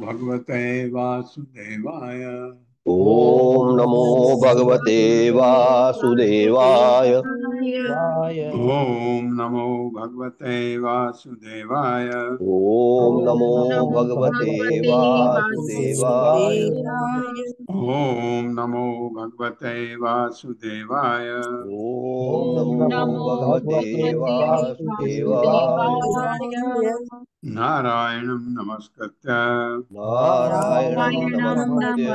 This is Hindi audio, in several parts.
भगवते वासुदेवाय। ओम नमो भगवते वासुदेवाय। ओम नमो भगवते वासुदेवाय। ओम नमो भगवते वासुदेवाय। ओम नमो भगवते वासुदेवाय। ओम नमो भगवते वासुदेवाय। नारायणं नमस्कृत्य नारायणं नमस्कृत्य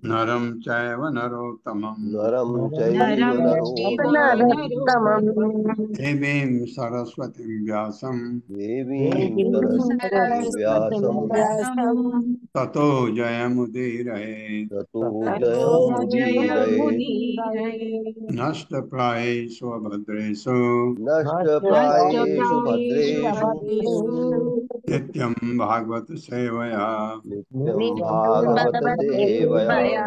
नरं चैव नरोत्तमं नरं चैव नरं चैव नरोत्तमम् नरोत्तमम् देवीं सरस्वतीं व्यासं देवीं देवीं सरस्वतीं सरस्वतीं व्यासं व्यासम् ततो जयमुदीरये। ततो ततो जयमुदीरये। जयमुदीरये। नष्टप्रायेषु भद्रेषु नष्टप्रायेषु नष्टप्रायेषु भद्रेषु भद्रेषु नित्यं भागवत सेवया नित्यं नित्यं भागवत सेवया भगवद्सेवया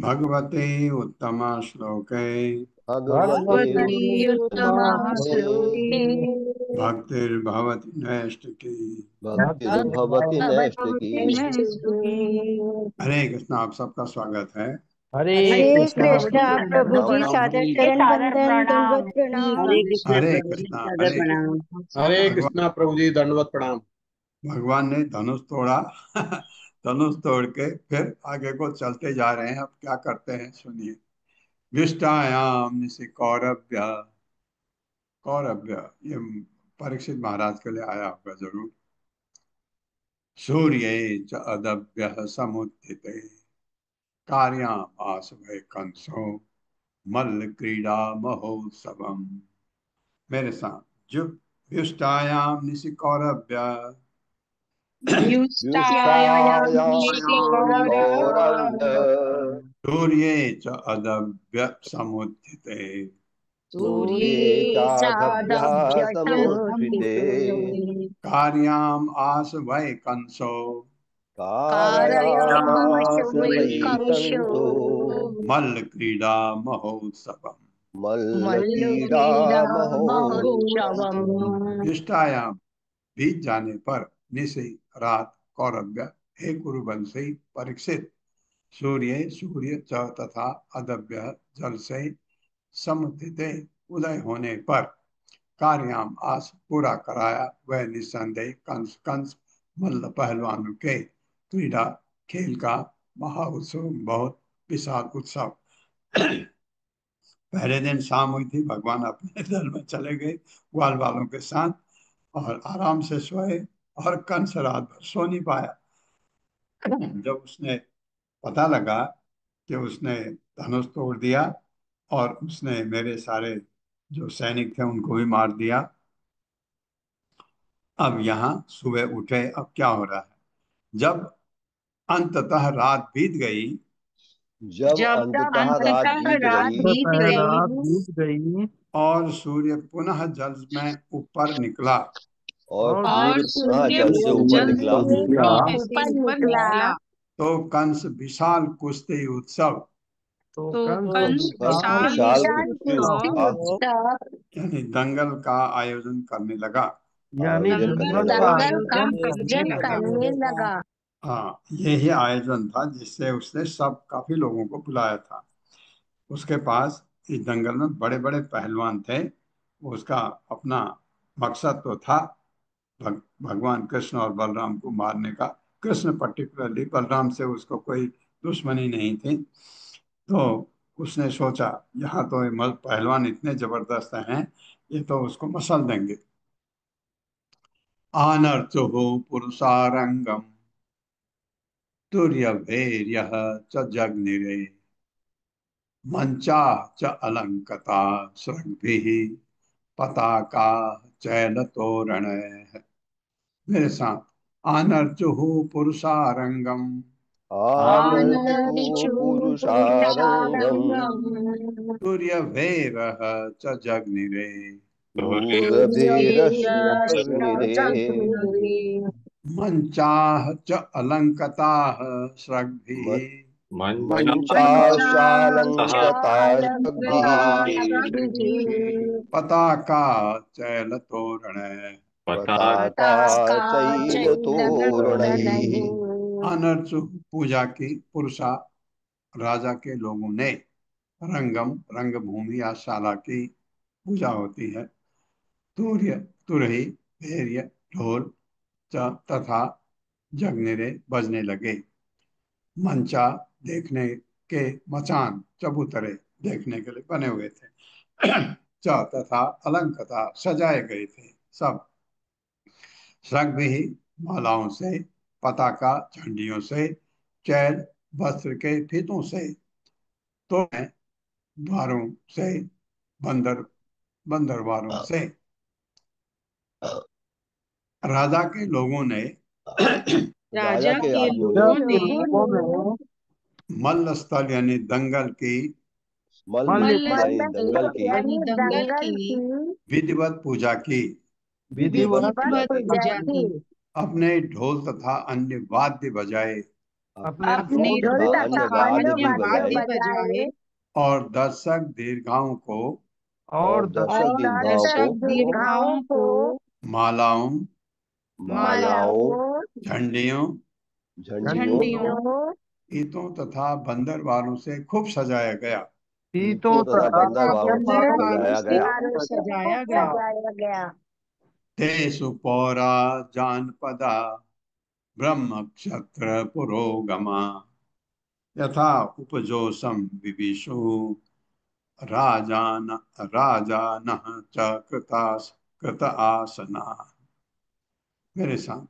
भगवते उत्तमा श्लोके भगवते भगवती उत्तमा उत्तमाश्लोके श्लोके भक्तिर्भवति नैष्टिकी। भक्तिर्भवति नैष्टिकी। भगवती नैष्ठिकी। हरे कृष्ण। आप सबका स्वागत है। हरे हरे हरे कृष्णा कृष्णा कृष्णा प्रभु जी प्रभु दंडवत राम जी राम प्रणाम। सादर जी। चरण सादर वंदन प्रणाम। दंडवत प्रणाम। हरे कृष्णा हरे प्रभु जी कृष्णा सादर हरे प्रणाम। हरे हरे भगवान कृष्णा प्रभु जी दंडवत प्रणाम। भगवान ने धनुष तोड़ा धनुष तोड़ के फिर आगे को चलते जा रहे हैं। अब क्या करते हैं सुनिए। विष्टायाम निशि कौरव्य। कौरव्य ये परीक्षित महाराज के लिए आया होगा जरूर। सूर्य च अदभ्य समुत्थिते कार्याम आसवे कंसो मल्ल क्रीड़ा महोत्सवम। मेरे साथ जो विष्टायाम निशि कौरव्य व्युष्टायां व्युत्सायां निशिकौरव्य। कौरव्य सूर्ये च अदभ्य समुत्थिते सूर्ये सूर्ये चादभ्यः चादभ्यसमुत्थिते। समुत्थिते कार्याम आस वै कंसो कारयामास कारयामास वै वै कंसो कंसो मल्ल क्रीड़ा महोत्सवम। मल्लक्रीडा मल्लक्रीडा महोत्सवम्। महोत्सवम्। विष्टायाम बीत जाने पर निशि रात कौरव्य हे कुरुवंशी परीक्षित सूर्य सूर्य च तथा अदभ्य जल से समुदिते उदय होने पर कार्याम आस पूरा कराया वह निस्संदेह कंस कंस मल्ल पहलवानों के क्रीड़ा खेल का महाउत्सव बहुत विशाल उत्सव। पहले दिन शाम हुई थी। भगवान अपने दल में चले गए ग्वाल वालों के साथ और आराम से सोए। और कंस रात भर सो नहीं पाया। जब उसने पता लगा कि उसने धनुष तोड़ दिया और उसने मेरे सारे जो सैनिक थे उनको भी मार दिया। अब यहाँ सुबह उठे। अब क्या हो रहा है। जब अंततः रात बीत गई जब जब जब अंततः रात अंततः बीत रात गई बीत दोपहर रात गई बीत गई और सूर्य पुनः जल में ऊपर निकला और और और सूर्य पुनः सूर्य जल से ऊपर जल निकला से निकला नीचे से ऊपर ऊपर निकला निकला। तो कंस विशाल कुश्ती उत्सव तो तो कंस तो कंस कंस विशाल विशाल विशाल विशाल कुश्ती उत्सव कुश्ती उत्सव उत्सव यानी दंगल का आयोजन करने लगा। यानी आयोजन करने दंगल दंगल का का लगा। दंगल का आयोजन आयोजन करने करने आयोजन लगा। लगा। करने लगा। हाँ यही आयोजन था जिससे उसने सब काफी लोगों को बुलाया था। उसके पास इस दंगल में बड़े बड़े पहलवान थे। उसका अपना मकसद तो था भगवान कृष्ण और बलराम को मारने का। कृष्ण पर्टिकुलरली, बलराम से उसको कोई दुश्मनी नहीं थी। तो उसने सोचा यहाँ तो ये पहलवान इतने जबरदस्त हैं, ये तो उसको मसल देंगे। आनर्चुः पुरुषारंगम तुर्यभैर्यः च जग्निरे मंचा च अलंकता सुरभिः पताका चैलतोरण। मेरे साथ आनर्चुः पुरुषारंगम आनर्चु आनर्चु पुरुषारंगम् पुरुषारंगम्। सूर्यभैरः च जग्निरे सूर्यभिरश्चग्निरे सूर्यभिरश्चाग्निः। मंचाः च अलंकताः म- स्रग्भिः मञ्चाशालङ्कतास्त्रभिः पञ्चाशालङ्कृतास्त्रभिः। पताका चैलतोरण। पताका पताका चैलतोरणैः चैलतोरणैः। अनर्चु पूजा की पुरुषा राजा के लोगों ने रंगम रंगभूमि या शाला की पूजा होती है। तूर्य तुरही भैर्य ढोल तथा जगनेरे बजने लगे। मंचा देखने के मचान चबूतरे देखने के लिए बने हुए थे। तथा अलंकता सजाए गए थे सब। श्रग भी मालाओं से, पताका झंडियों से, चैल वस्त्र के फीतों से, तो द्वारों से, बंदर बंदरवारों से। राजा के लोगों ने राजा राजा के के आदमियों ने लोगों ने मल्ल स्थल यानी दंगल की मल्ल मल्ल यानी दंगल की यानी दंगल की विधिवत पूजा की, विधिवत विधिवत पूजा की, अपने ढोल तथा अन्य वाद्य बजाए अपने अपने ढोल तथा ढोल अन्य तथा वाद्य अन्य भी बजाए वाद्य बजाए और दर्शक दीर्घाओं को और और दर्शक और दीर्घाओं को दर्शक दीर्घाओं को मालाओं, मालाओं, झंडियों, झंडियों, झंडियों ईंटों तथा बंदरवारों से खूब सजाया गया। पीतों ईंटों तथा तथा बंदरवारों से बंदरवारों सजाया से गया। खूब सजाया गया। तेषु पौरा जानपदा ब्रह्म क्षत्र पुरोगमा यथा उपजोषम विविशु राजान राजानः च कृत आसना। मेरे साथ,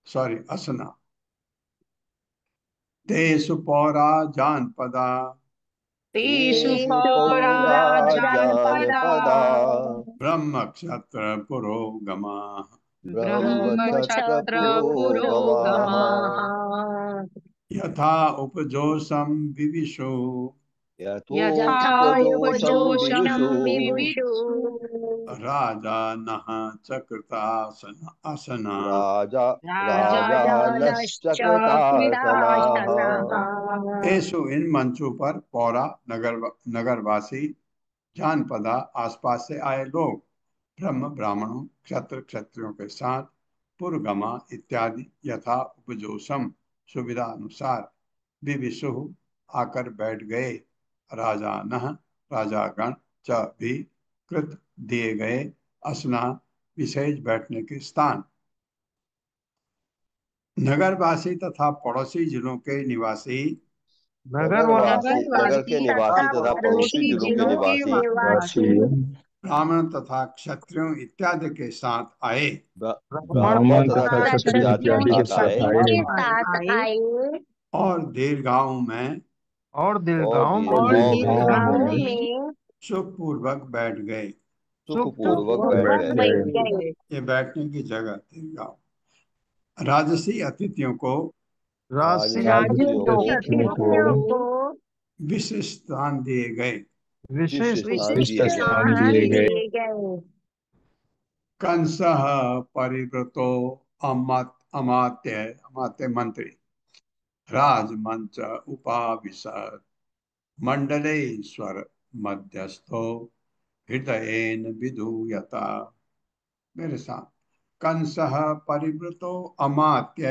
सॉरी, असना। तेषु पौरा जानपदा तेषु तेषु पौरा पौरा जानपदा जानपदा ब्रह्म क्षत्र पुरोगमा ब्रह्मक्षत्र ब्रह्मक्षत्र पुरोगमाः पुरोगमाः यथा उपजोषम विविशु यथा यथोपजोषं उपजोषं विदुषु विविषु राजानः च कृतासना। राजा राजानश्च राजानश्च कृतासनाः। कृतासनाः। तेषु इन मंचों पर पौरा नगरवासी, जानपदा आसपास से आए लोग, ब्रह्म ब्राह्मणों, क्षत्र क्षत्रियों के साथ, पुरगमा इत्यादि यथा उपजोषम सुविधा अनुसार विविशु आकर बैठ गए। राजानः राजागण च भी कृत दिए गए असना विशेष बैठने के स्थान। नगरवासी तथा पड़ोसी जिलों के निवासी नगरवासी नगर के नगरवासी निवासी तथा तथा पड़ोसी पड़ोसी जिलों के जिलों के निवासी निवासी ब्राह्मण तथा क्षत्रियों इत्यादि के साथ आए ब्राह्मण ब्राह्मण तथा तथा क्षत्रिय क्षत्रिय जाति के क्षत्रियों इत्यादि के साथ साथ आए आए के साथ आए और दीर्घाओं में और और दीर्घाओं में और दीर्घाओं में दीर्घाओं में सुखपूर्वक बैठ गए। सुखपूर्वक बैठ सुखपूर्वक गए। बैठ गए। ये बैठने की जगह दीर्घाओं। राजसी अतिथियों को राशि राजसी अतिथियों राजसी को अतिथियों को अतिथियों को विशिष्ट स्थान दिए गए। विशेष विशिष्ट स्थान विशिष्ट दिए गए। स्थान स्थान दिए गए। दिए गए। कंसः परिवृतो अमात्य अमात्य मंत्री राजमंच उपाविशत् मंडलेश्वर मध्यस्थो हृदयेन विधूयता। मेरे साथ, कंसः परिवृतो अमात्य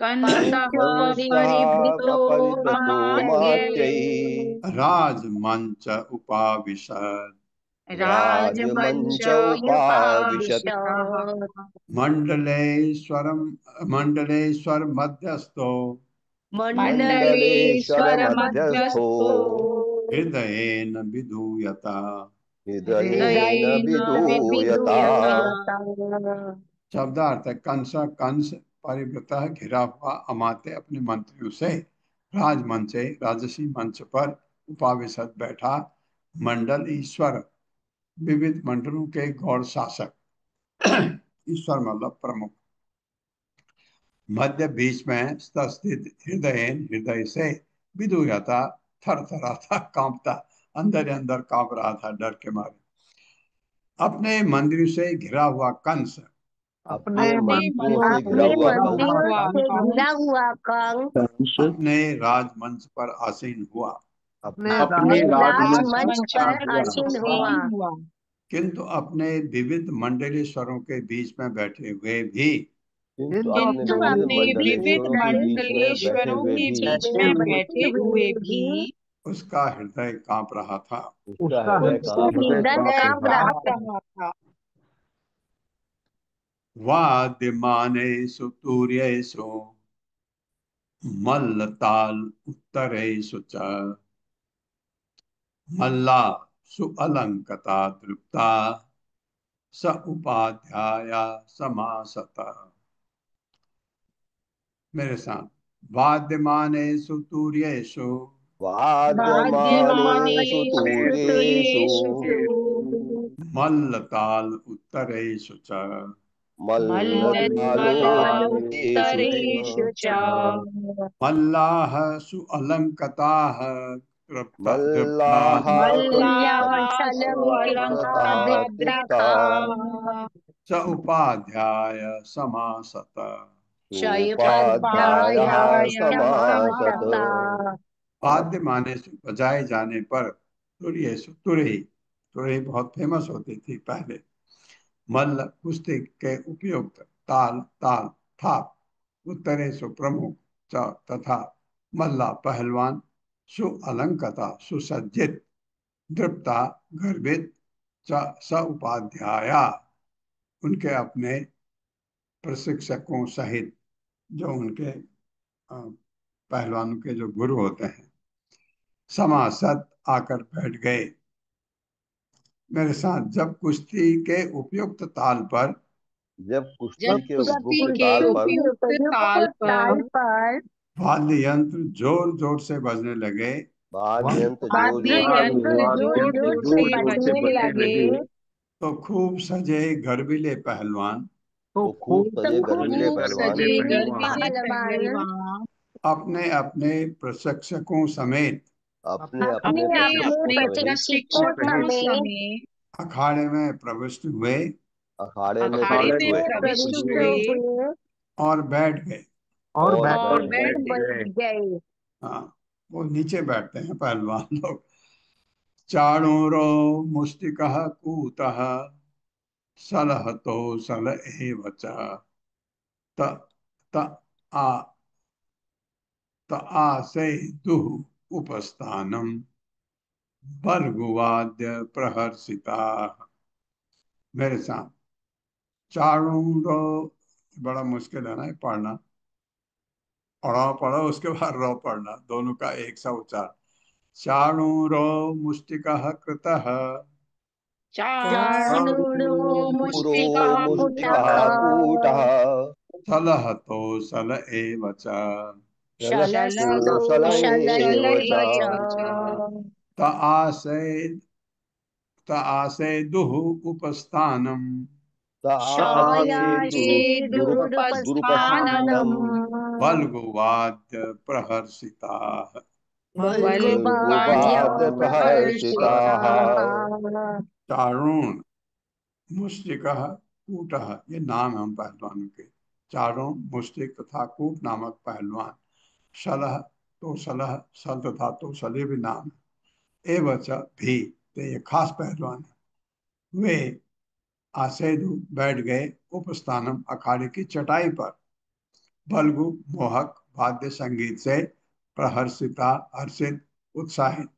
कंसः कंसः परिवृतो परिव्रतो मात्यैः मात्यैः राजमंच उपाविशत् राजमंच राजमंच उपाविशत् उपाविशत् मंडलेश्वरम मंडलेश्वर मध्यस्थो मण्डलेश्वर मण्डलेश्वर मध्यस्थो मध्यस्थो हृदयेन विधूयता। हृदयेन हृदयेन विधूयता। विधूयता। शब्दार्थ है, कंस परिवृत घिरा हुआ अमात्य अपने मंत्रियों से राजमंचे राजसी मंच पर उपाविशत बैठा। मंडल ईश्वर विविध मंडलों के गौड़ शासक, ईश्वर मतलब प्रमुख, मध्य बीच में स्थित हृदय हृदय से विदुयता थर थराता कांपता, अंदर अंदर कांप रहा था डर के मारे। अपने मंदिर से घिरा हुआ कंस अपने अपने मंत्रियों मंत्रियों से घिरा अपने से हुआ घिरा कंस हुआ मंत्रियों से घिरा कंस हुआ कंस अपने राजमंच पर आसीन हुआ, अपने अपने राजमंच राजमंच पर पर आसीन हुआ, किंतु अपने विविध मंडलेश्वरों के बीच में बैठे हुए भी किंतु किंतु अपने किंतु अपने विविध अपने विविध मंडलेश्वरों के बीच में बैठे मंडलेश्वरों हुए के भी बीच में बैठे हुए भी उसका हृदय कांप रहा था। उसका उसका हृदय उसका कांप रहा था। हृदय कांप रहा था। वाद्यमानेषु तूर्येषु मल्लताल उत्तरेषु च मल्ला सुअलंकता दृप्ता स उपाध्याया समासत। मेरे साथ, वाद्यमानेषु तूर्येषु वाद्यमानेषु तूर्येषु वाद्यमानेषु मल्लताल उत्तरेषु च मल्लतालोत्तरेषु मल्लतालोत्तरेषु च मल्लाः सुअलङ्कृताः तृप्ताः मल्लाः मल्लासु सुअलङ्कृताः अलङ्कृता तृप्ताः च उपाध्याय समासत। सोपाध्यायः चोपाध्याय समासत। समासता वाद्य माने से बजाए जाने पर तुरयेषु तुरही, तुरही बहुत फेमस होती थी पहले। मल्ल कुश्ती के उपयुक्त, ताल ताल थाप, उत्तरेषु प्रमुख, च तथा मल्ला पहलवान, सु अलंकता सुसज्जित, दृप्ता गर्भित, च स उपाध्याया उनके अपने प्रशिक्षकों सहित, जो उनके पहलवानों के जो गुरु होते हैं, समासत आकर बैठ गए मेरे साथ। जब कुश्ती के उपयुक्त ताल पर जब जब कुश्ती के कुश्ती उपयुक्त के ताल पर उपयुक्त ताल पर वाद्य यंत्र जोर जोर से बजने लगे वाद्य यंत्र जोर वाद्य जोर से यंत्र जोर जोर से बजने लगे तो खूब सजे गर्विले पहलवान तो खूब खूब तो सजे गर्वीले खूब पहलवान सजे पहलवान गर्विले पहलवान अपने अपने प्रशिक्षकों समेत अपने अपने अपने अपने अपने प्रशिक्षकों समेत प्रशिक्षकों समेत अखाड़े में प्रविष्ट हुए अखाड़े में अखाड़े प्रविष्ट में हुए प्रविष्ट हुए और बैठ गए। और और और बैठ बैठ गए। बैठ गए। गए। हाँ, वो नीचे बैठते हैं पहलवान लोग। चाणूरो मुष्टिकः कूतः सलहतो सल एव च त त आ त आसे दुह उपस्थानम भर्गुवाद्य प्रहर्षिता। मेरे साथ चाणूरो, बड़ा मुश्किल है ना ये पढ़ना। पढ़ो पढ़ो उसके बाद रो पढ़ना, दोनों का एक सा उच्चार। चाणूरो मुष्टिकः कृतः चाणूरो पुरो मुष्टिकः मुष्टिकः पुटः कूटः सलहतो सल एव च शलस्तु शलतो सल शल एव च एव च त आसे त आसे दुह उपस्थानम तासेतु छायासे दुरुपस्थानम् दुरुपस्थानम् भल्गुवाद्य प्रहर्षिता। भल्गुबाध्य भल्गुवाद्य प्रहर्षिता। प्रहर्षिताः। चारुण मुष्टिकः कूटः, ये नाम हम पहलवानों के। चारुण मुष्टिक तथा कूट नामक पहलवान। शलह तो सलह, सल तथा तो सले भी नाम है। एवच भी, तो ये खास पहलवान है। वे आसेदु बैठ गए उपस्थानम अखाड़े की चटाई पर। बल्गु मोहक वाद्य संगीत से प्रहर्षिता हर्षित उत्साहित,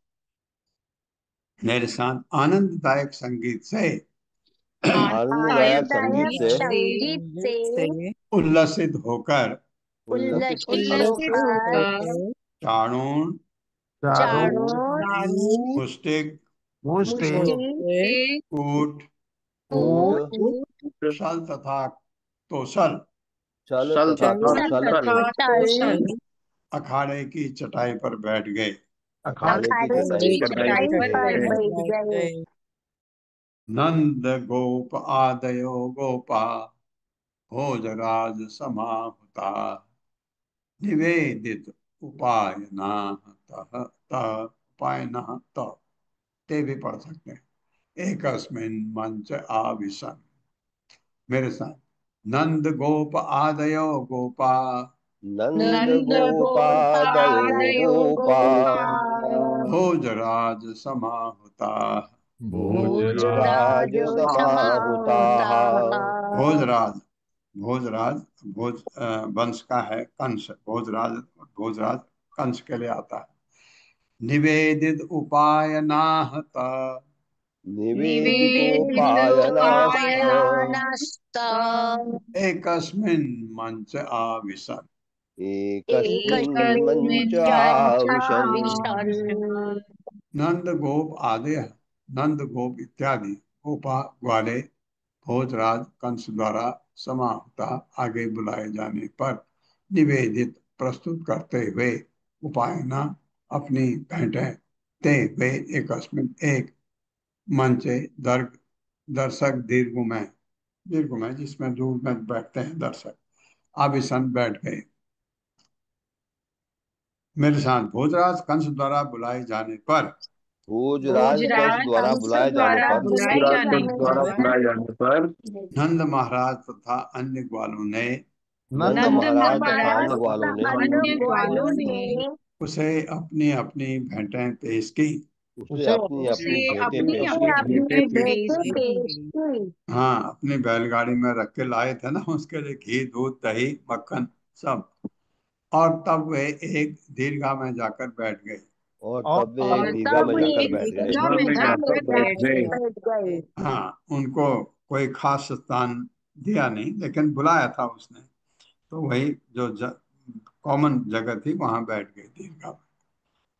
मेरे साथ आनंददायक संगीत से आनंददायक आनंददायक संगीत संगीत से से उल्लसित होकर उल्लसित उल्लसित होकर होकर चाणूर चारों चारों मुष्टिक मुष्टि मुष्टि कूट कूट कूट सल तथा तोसल छल तथा छल कौशल तथा कौशल अखाड़े की चटाई पर बैठ गए। अखाड़े की अखाड़े चटाई की पर चटाई बैठ पर गए। बैठ गए। नंद गोप आदयो गोपा भोजराज समाहुता निवेदित उपायना तः उपायना ते भी पढ़ सकते हैं। एकस्मिन् मंच आविशन, मेरे साथ। नंद गोप आदयो गोपा नंद नंद गोपादयो गोपादयो गोपा गोपा भोजराज समाहुता। भोजराज भोजराजो समाहुताः। समाहुता। भोजराज, भोजराज भोज वंश का है कंस। भोजराज, भोजराज कंस के लिए आता है। निवेदित उपायनाहत निवेदितोपायनास्त निवेदितोपायनानास्त एकस्मिन् मंच आविशन। एकस्मिन् एकस्मिन् मञ्चाविशन्। मंचाविशन्। नंद गोप आदि, नंद गोप इत्यादि गोपा ग्वाले भोजराज कंस द्वारा समाहता आगे बुलाए जाने पर निवेदित प्रस्तुत करते हुए उपायना अपनी भेंटें ते वे एकस्मिन् एक मंचे दर्शक दीर्घ में जिसमें दूर में बैठते हैं दर्शक आभिसन बैठ गए। मेरे साथ भोजराज कंस द्वारा बुलाए जाने पर भोजराज कंस द्वारा बुलाए जाने पर बुलाए जाने पर नंद महाराज तथा अन्य ग्वालों ने नंद महाराज तथा अन्य ग्वालों ने अन्य ग्वालों ने उसे अपनी अपनी भेंटें पेश की। उसे अपनी अपनी भेंटें पेश की। अपनी भेंटें पेश की। हाँ, अपनी बैलगाड़ी में रख के लाए थे ना, उसके लिए घी दूध दही मक्खन सब। और तब वे एक दीर्घा में जाकर बैठ गए। और तब वे एक दीर्घा में जाकर बैठ गए। बैठ गए। हाँ, उनको कोई खास स्थान दिया नहीं, लेकिन बुलाया था उसने, तो वही जो कॉमन जगह थी वहां बैठ गए दीर्घा में।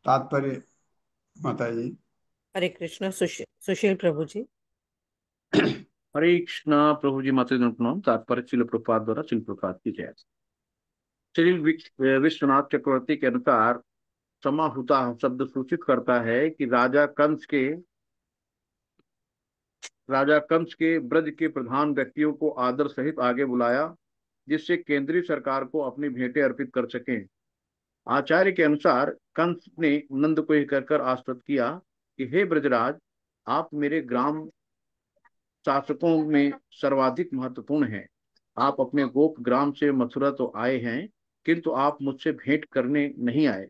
तात्पर्य माता जी। हरे कृष्ण। सुशील प्रभु जी। हरे कृष्णा प्रभु जी माता जी प्रणाम। तात्पर्य श्रील प्रभुपाद द्वारा श्रील प्रभुपाद की जय। श्री विश्वनाथ चक्रवर्ती के अनुसार समाहुता शब्द सूचित करता है कि राजा कंस के ब्रज के प्रधान व्यक्तियों को आदर सहित आगे बुलाया, जिससे केंद्रीय सरकार को अपनी भेंटें अर्पित कर सकें। आचार्य के अनुसार कंस ने नंद को यह कहकर आश्वस्त किया कि हे ब्रजराज, आप मेरे ग्राम शासकों में सर्वाधिक महत्वपूर्ण हैं। आप अपने गोप ग्राम से मथुरा तो आए हैं, किंतु आप मुझसे भेंट करने नहीं आए।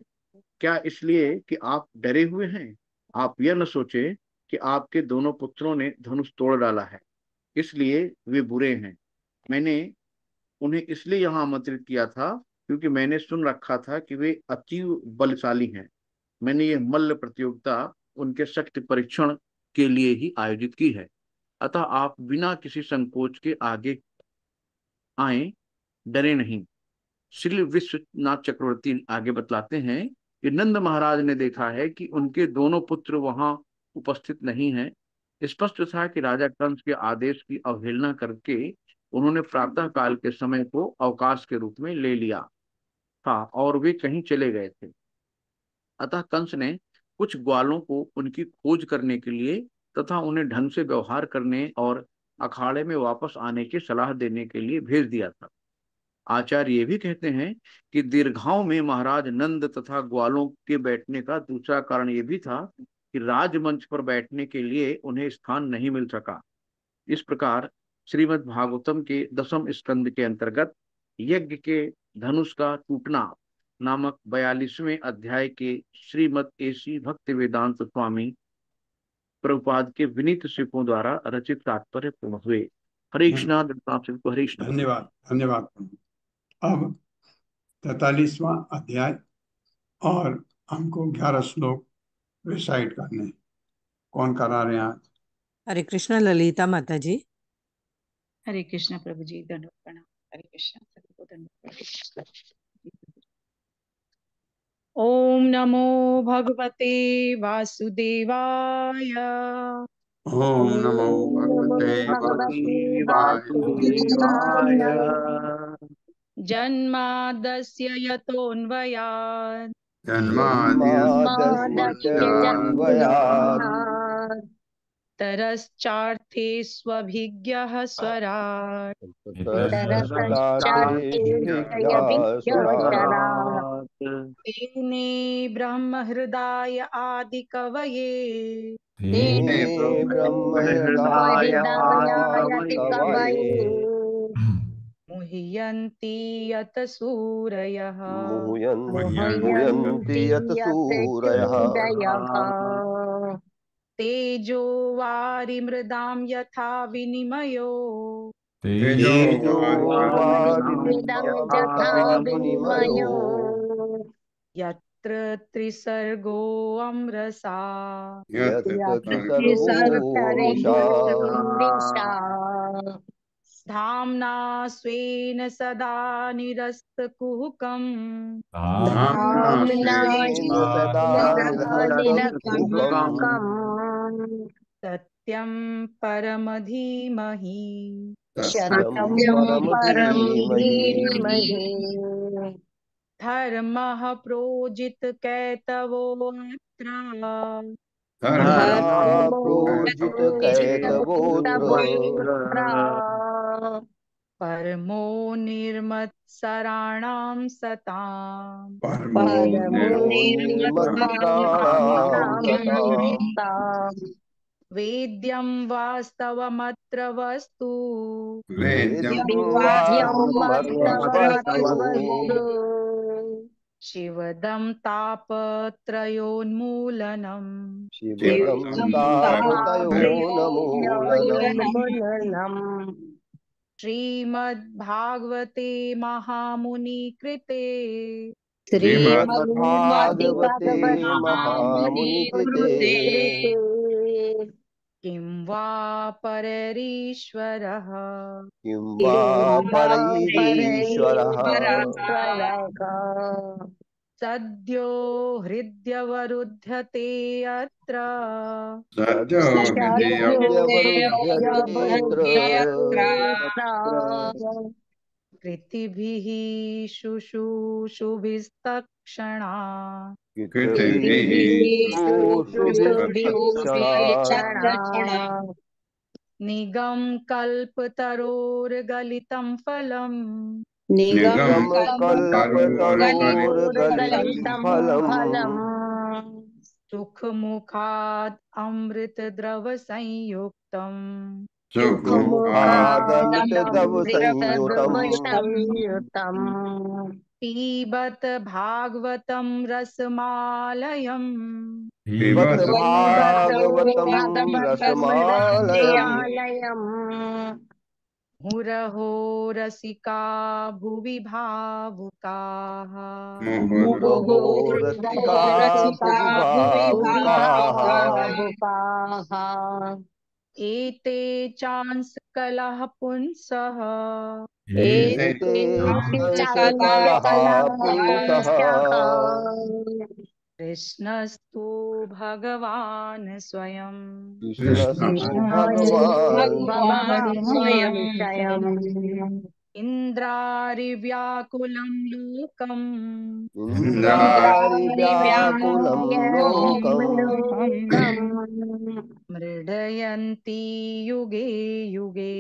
क्या इसलिए कि आप डरे हुए हैं? आप यह न सोचे कि आपके दोनों पुत्रों ने धनुष तोड़ डाला है, इसलिए वे बुरे हैं। मैंने उन्हें इसलिए यहाँ आमंत्रित किया था क्योंकि मैंने सुन रखा था कि वे अतीव बलशाली हैं। मैंने ये मल्ल प्रतियोगिता उनके शक्ति परीक्षण के लिए ही आयोजित की है। अतः आप बिना किसी संकोच के आगे आए, डरे नहीं। श्री विश्वनाथ चक्रवर्ती आगे बतलाते हैं कि नंद महाराज ने देखा है कि उनके दोनों पुत्र वहां उपस्थित नहीं हैं। स्पष्ट था कि राजा कंस के आदेश की अवहेलना करके उन्होंने प्रातः काल के समय को अवकाश के रूप में ले लिया था और वे कहीं चले गए थे। अतः कंस ने कुछ ग्वालों को उनकी खोज करने के लिए तथा उन्हें ढंग से व्यवहार करने और अखाड़े में वापस आने की सलाह देने के लिए भेज दिया था। आचार्य ये भी कहते हैं कि दीर्घाओं में महाराज नंद तथा ग्वालों के बैठने का दूसरा कारण ये भी था कि राजमंच पर बैठने के लिए उन्हें स्थान नहीं मिल सका। इस प्रकार श्रीमद् भागवतम के 10वें स्कंद के अंतर्गत यज्ञ के धनुष का टूटना नामक 42वें अध्याय के श्रीमद् एसी भक्ति वेदांत स्वामी प्रभुपाद के विनीत शिवों द्वारा रचित तात्पर्य पूर्ण हुए। हरे कृष्णा। हरे कृष्ण। धन्यवाद धन्यवाद। अब 43वां अध्याय और हमको 11 श्लोक रिसाइट करने। कौन करा रहे हैं आज? हरे कृष्ण। ललिता माता जी। हरे कृष्ण प्रभु जी, दंडवत प्रणाम। हरे कृष्ण सभी को दंडवत। ओम नमो भगवते वासुदेवाय। ओम नमो भगवते वासुदेवाय। जन्मादस्य यतोऽन्वयात् जन्माद्यस्य जन्मयात् तरश्चार्थे स्वभिज्ञः स्वराट्। तेने ब्रह्म हृदय आदि कवये मुह्यन्ति यत सूरयः। मुह्यन्ति यत सूरयः। तेजो वारिमृदां यथा विनिमयो यत्र त्रिसर्गो अमृषा धाम्ना स्वेन सदा निरस्तकुहकम् सत्यं परम धीमहि। धर्मः प्रोजित कैतवोऽत्र प्रोजित कैतवोऽत्र परमो निर्मत्सराणां सताम् परमो निर्मत्सराणां सताम् वेद्यं वास्तवमत्र वस्तु वेद्यं वास्तवमत्र शिवदं तापत्रयोन्मूलनम् शिवदं तापत्रयोन्मूलनम् श्रीमद्भागवते महामुनिकृते श्रीमद्भागवते महामुनिकृते किं वा पररीश्वरः किं वा परैरीश्वरः सद्यो हृद्यवरुध्यते अत्र कृतिभिः शुश्रूषुभिस्तक्षणा निगम कल्पतरोर्गलितं फलम् सुखमुखाद् अमृतद्रव संयुक्तम् पीबत भागवतं रसमालयम् मुरहो रसिका भुवि भावुकाः एते चांस कलह पुंसः कृष्णस्तु भगवान् स्वयं इन्द्रारिव्याकुलं लोकम् मृडयन्ति युगे युगे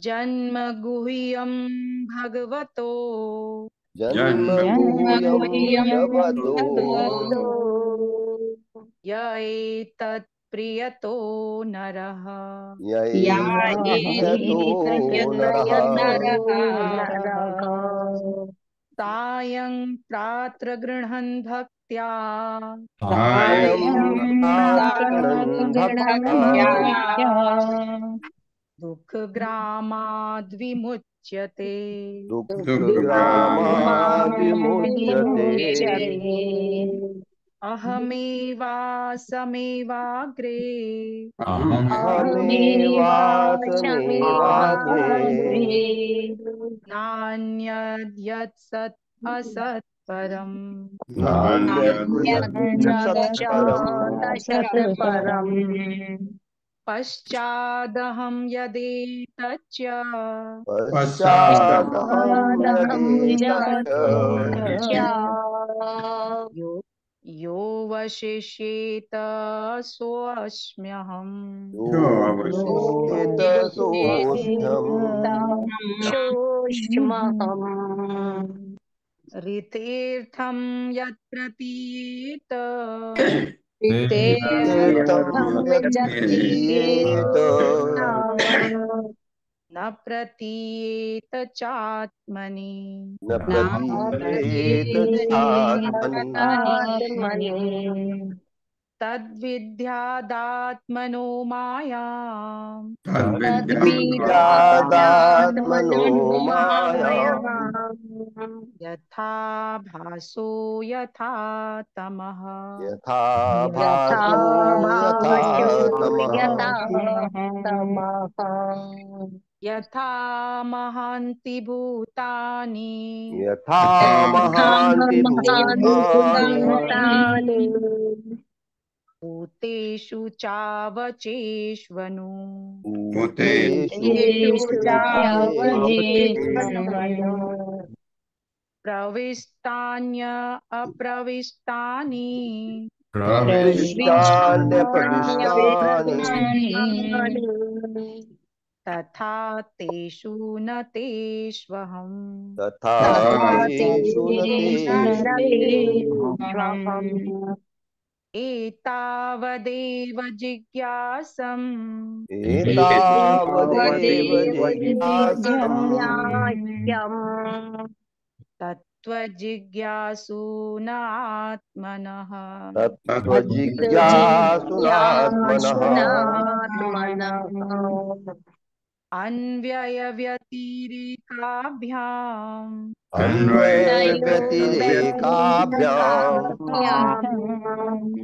जन्म गुह्यं भगवतो य एतत् प्रियतो नरः सायं प्रातः गृह्णन् भक्त्या दुःखग्रामाद्विमुच्यते अहमेवासमेवाग्रे नान्यद्यत्सत् असत् परम् पश्चादहं यदेतच्च यो वशिष्येत सोऽस्म्यहम् ऋतेर्थं यत् प्रतीयेत न प्रतीयेत चात्मनि तद्विद्यादात्मनो मायाम् यथा भासो यथा तमः यथा महान्ति भूतानि भूतेषु चावचेष्वनु भूतेषु चावचेष्वनु प्रविष्टान्य अप्रविष्टानि प्रविष्टान्यप्रविष्टानि तथा तेषु न तेष्वहम् तथा तेषु न तेष्वहम् एतावदेव जिज्ञासम् एतावदेव जिज्ञासम् तत्त्वजिज्ञासूनात्मनः तत्त्वजिज्ञासुनात्मनः अन्वयव्यतिरेकाभ्याम् अन्वयव्यतिरेकाभ्याम्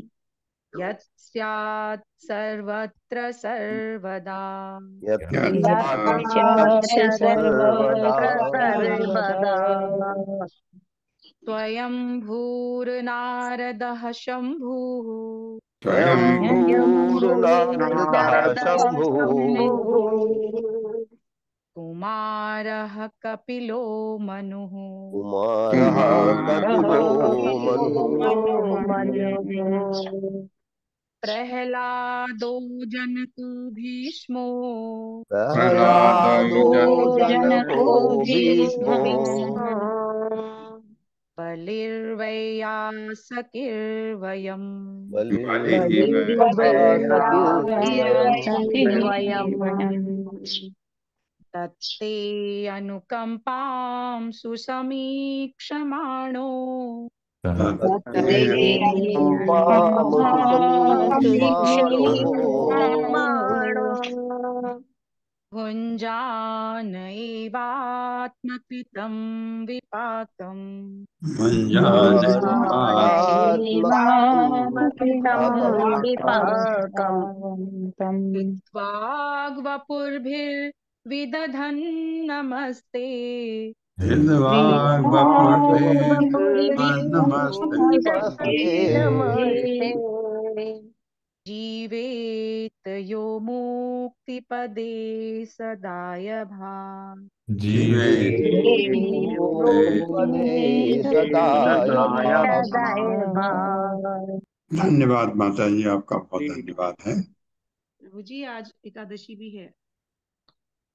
यत् स्यात् सर्वत्र सर्वदा यत् सर्वदा स्वयंभूर्नारदः शम्भुः स्वयंभूर्नारदः शम्भुः कुमारः कपिलो मनुः कुमारः कपिलो मनुः प्रह्लादो जनको भीष्मो प्रह्लादो जनको भीष्मो बलिर्वैयासकिर्वयम् तत्ते अनुकम्पां सुसमीक्षमाणो भुञ्जान एवात्मकृतं विपाकम् विद्वाग्वपुर्भिर्विदधन् नमस्ते जीवेत यो मुक्तिपदे सदाय भाग धन्यवाद माता जी, आपका बहुत धन्यवाद है। प्रभु जी आज एकादशी भी है।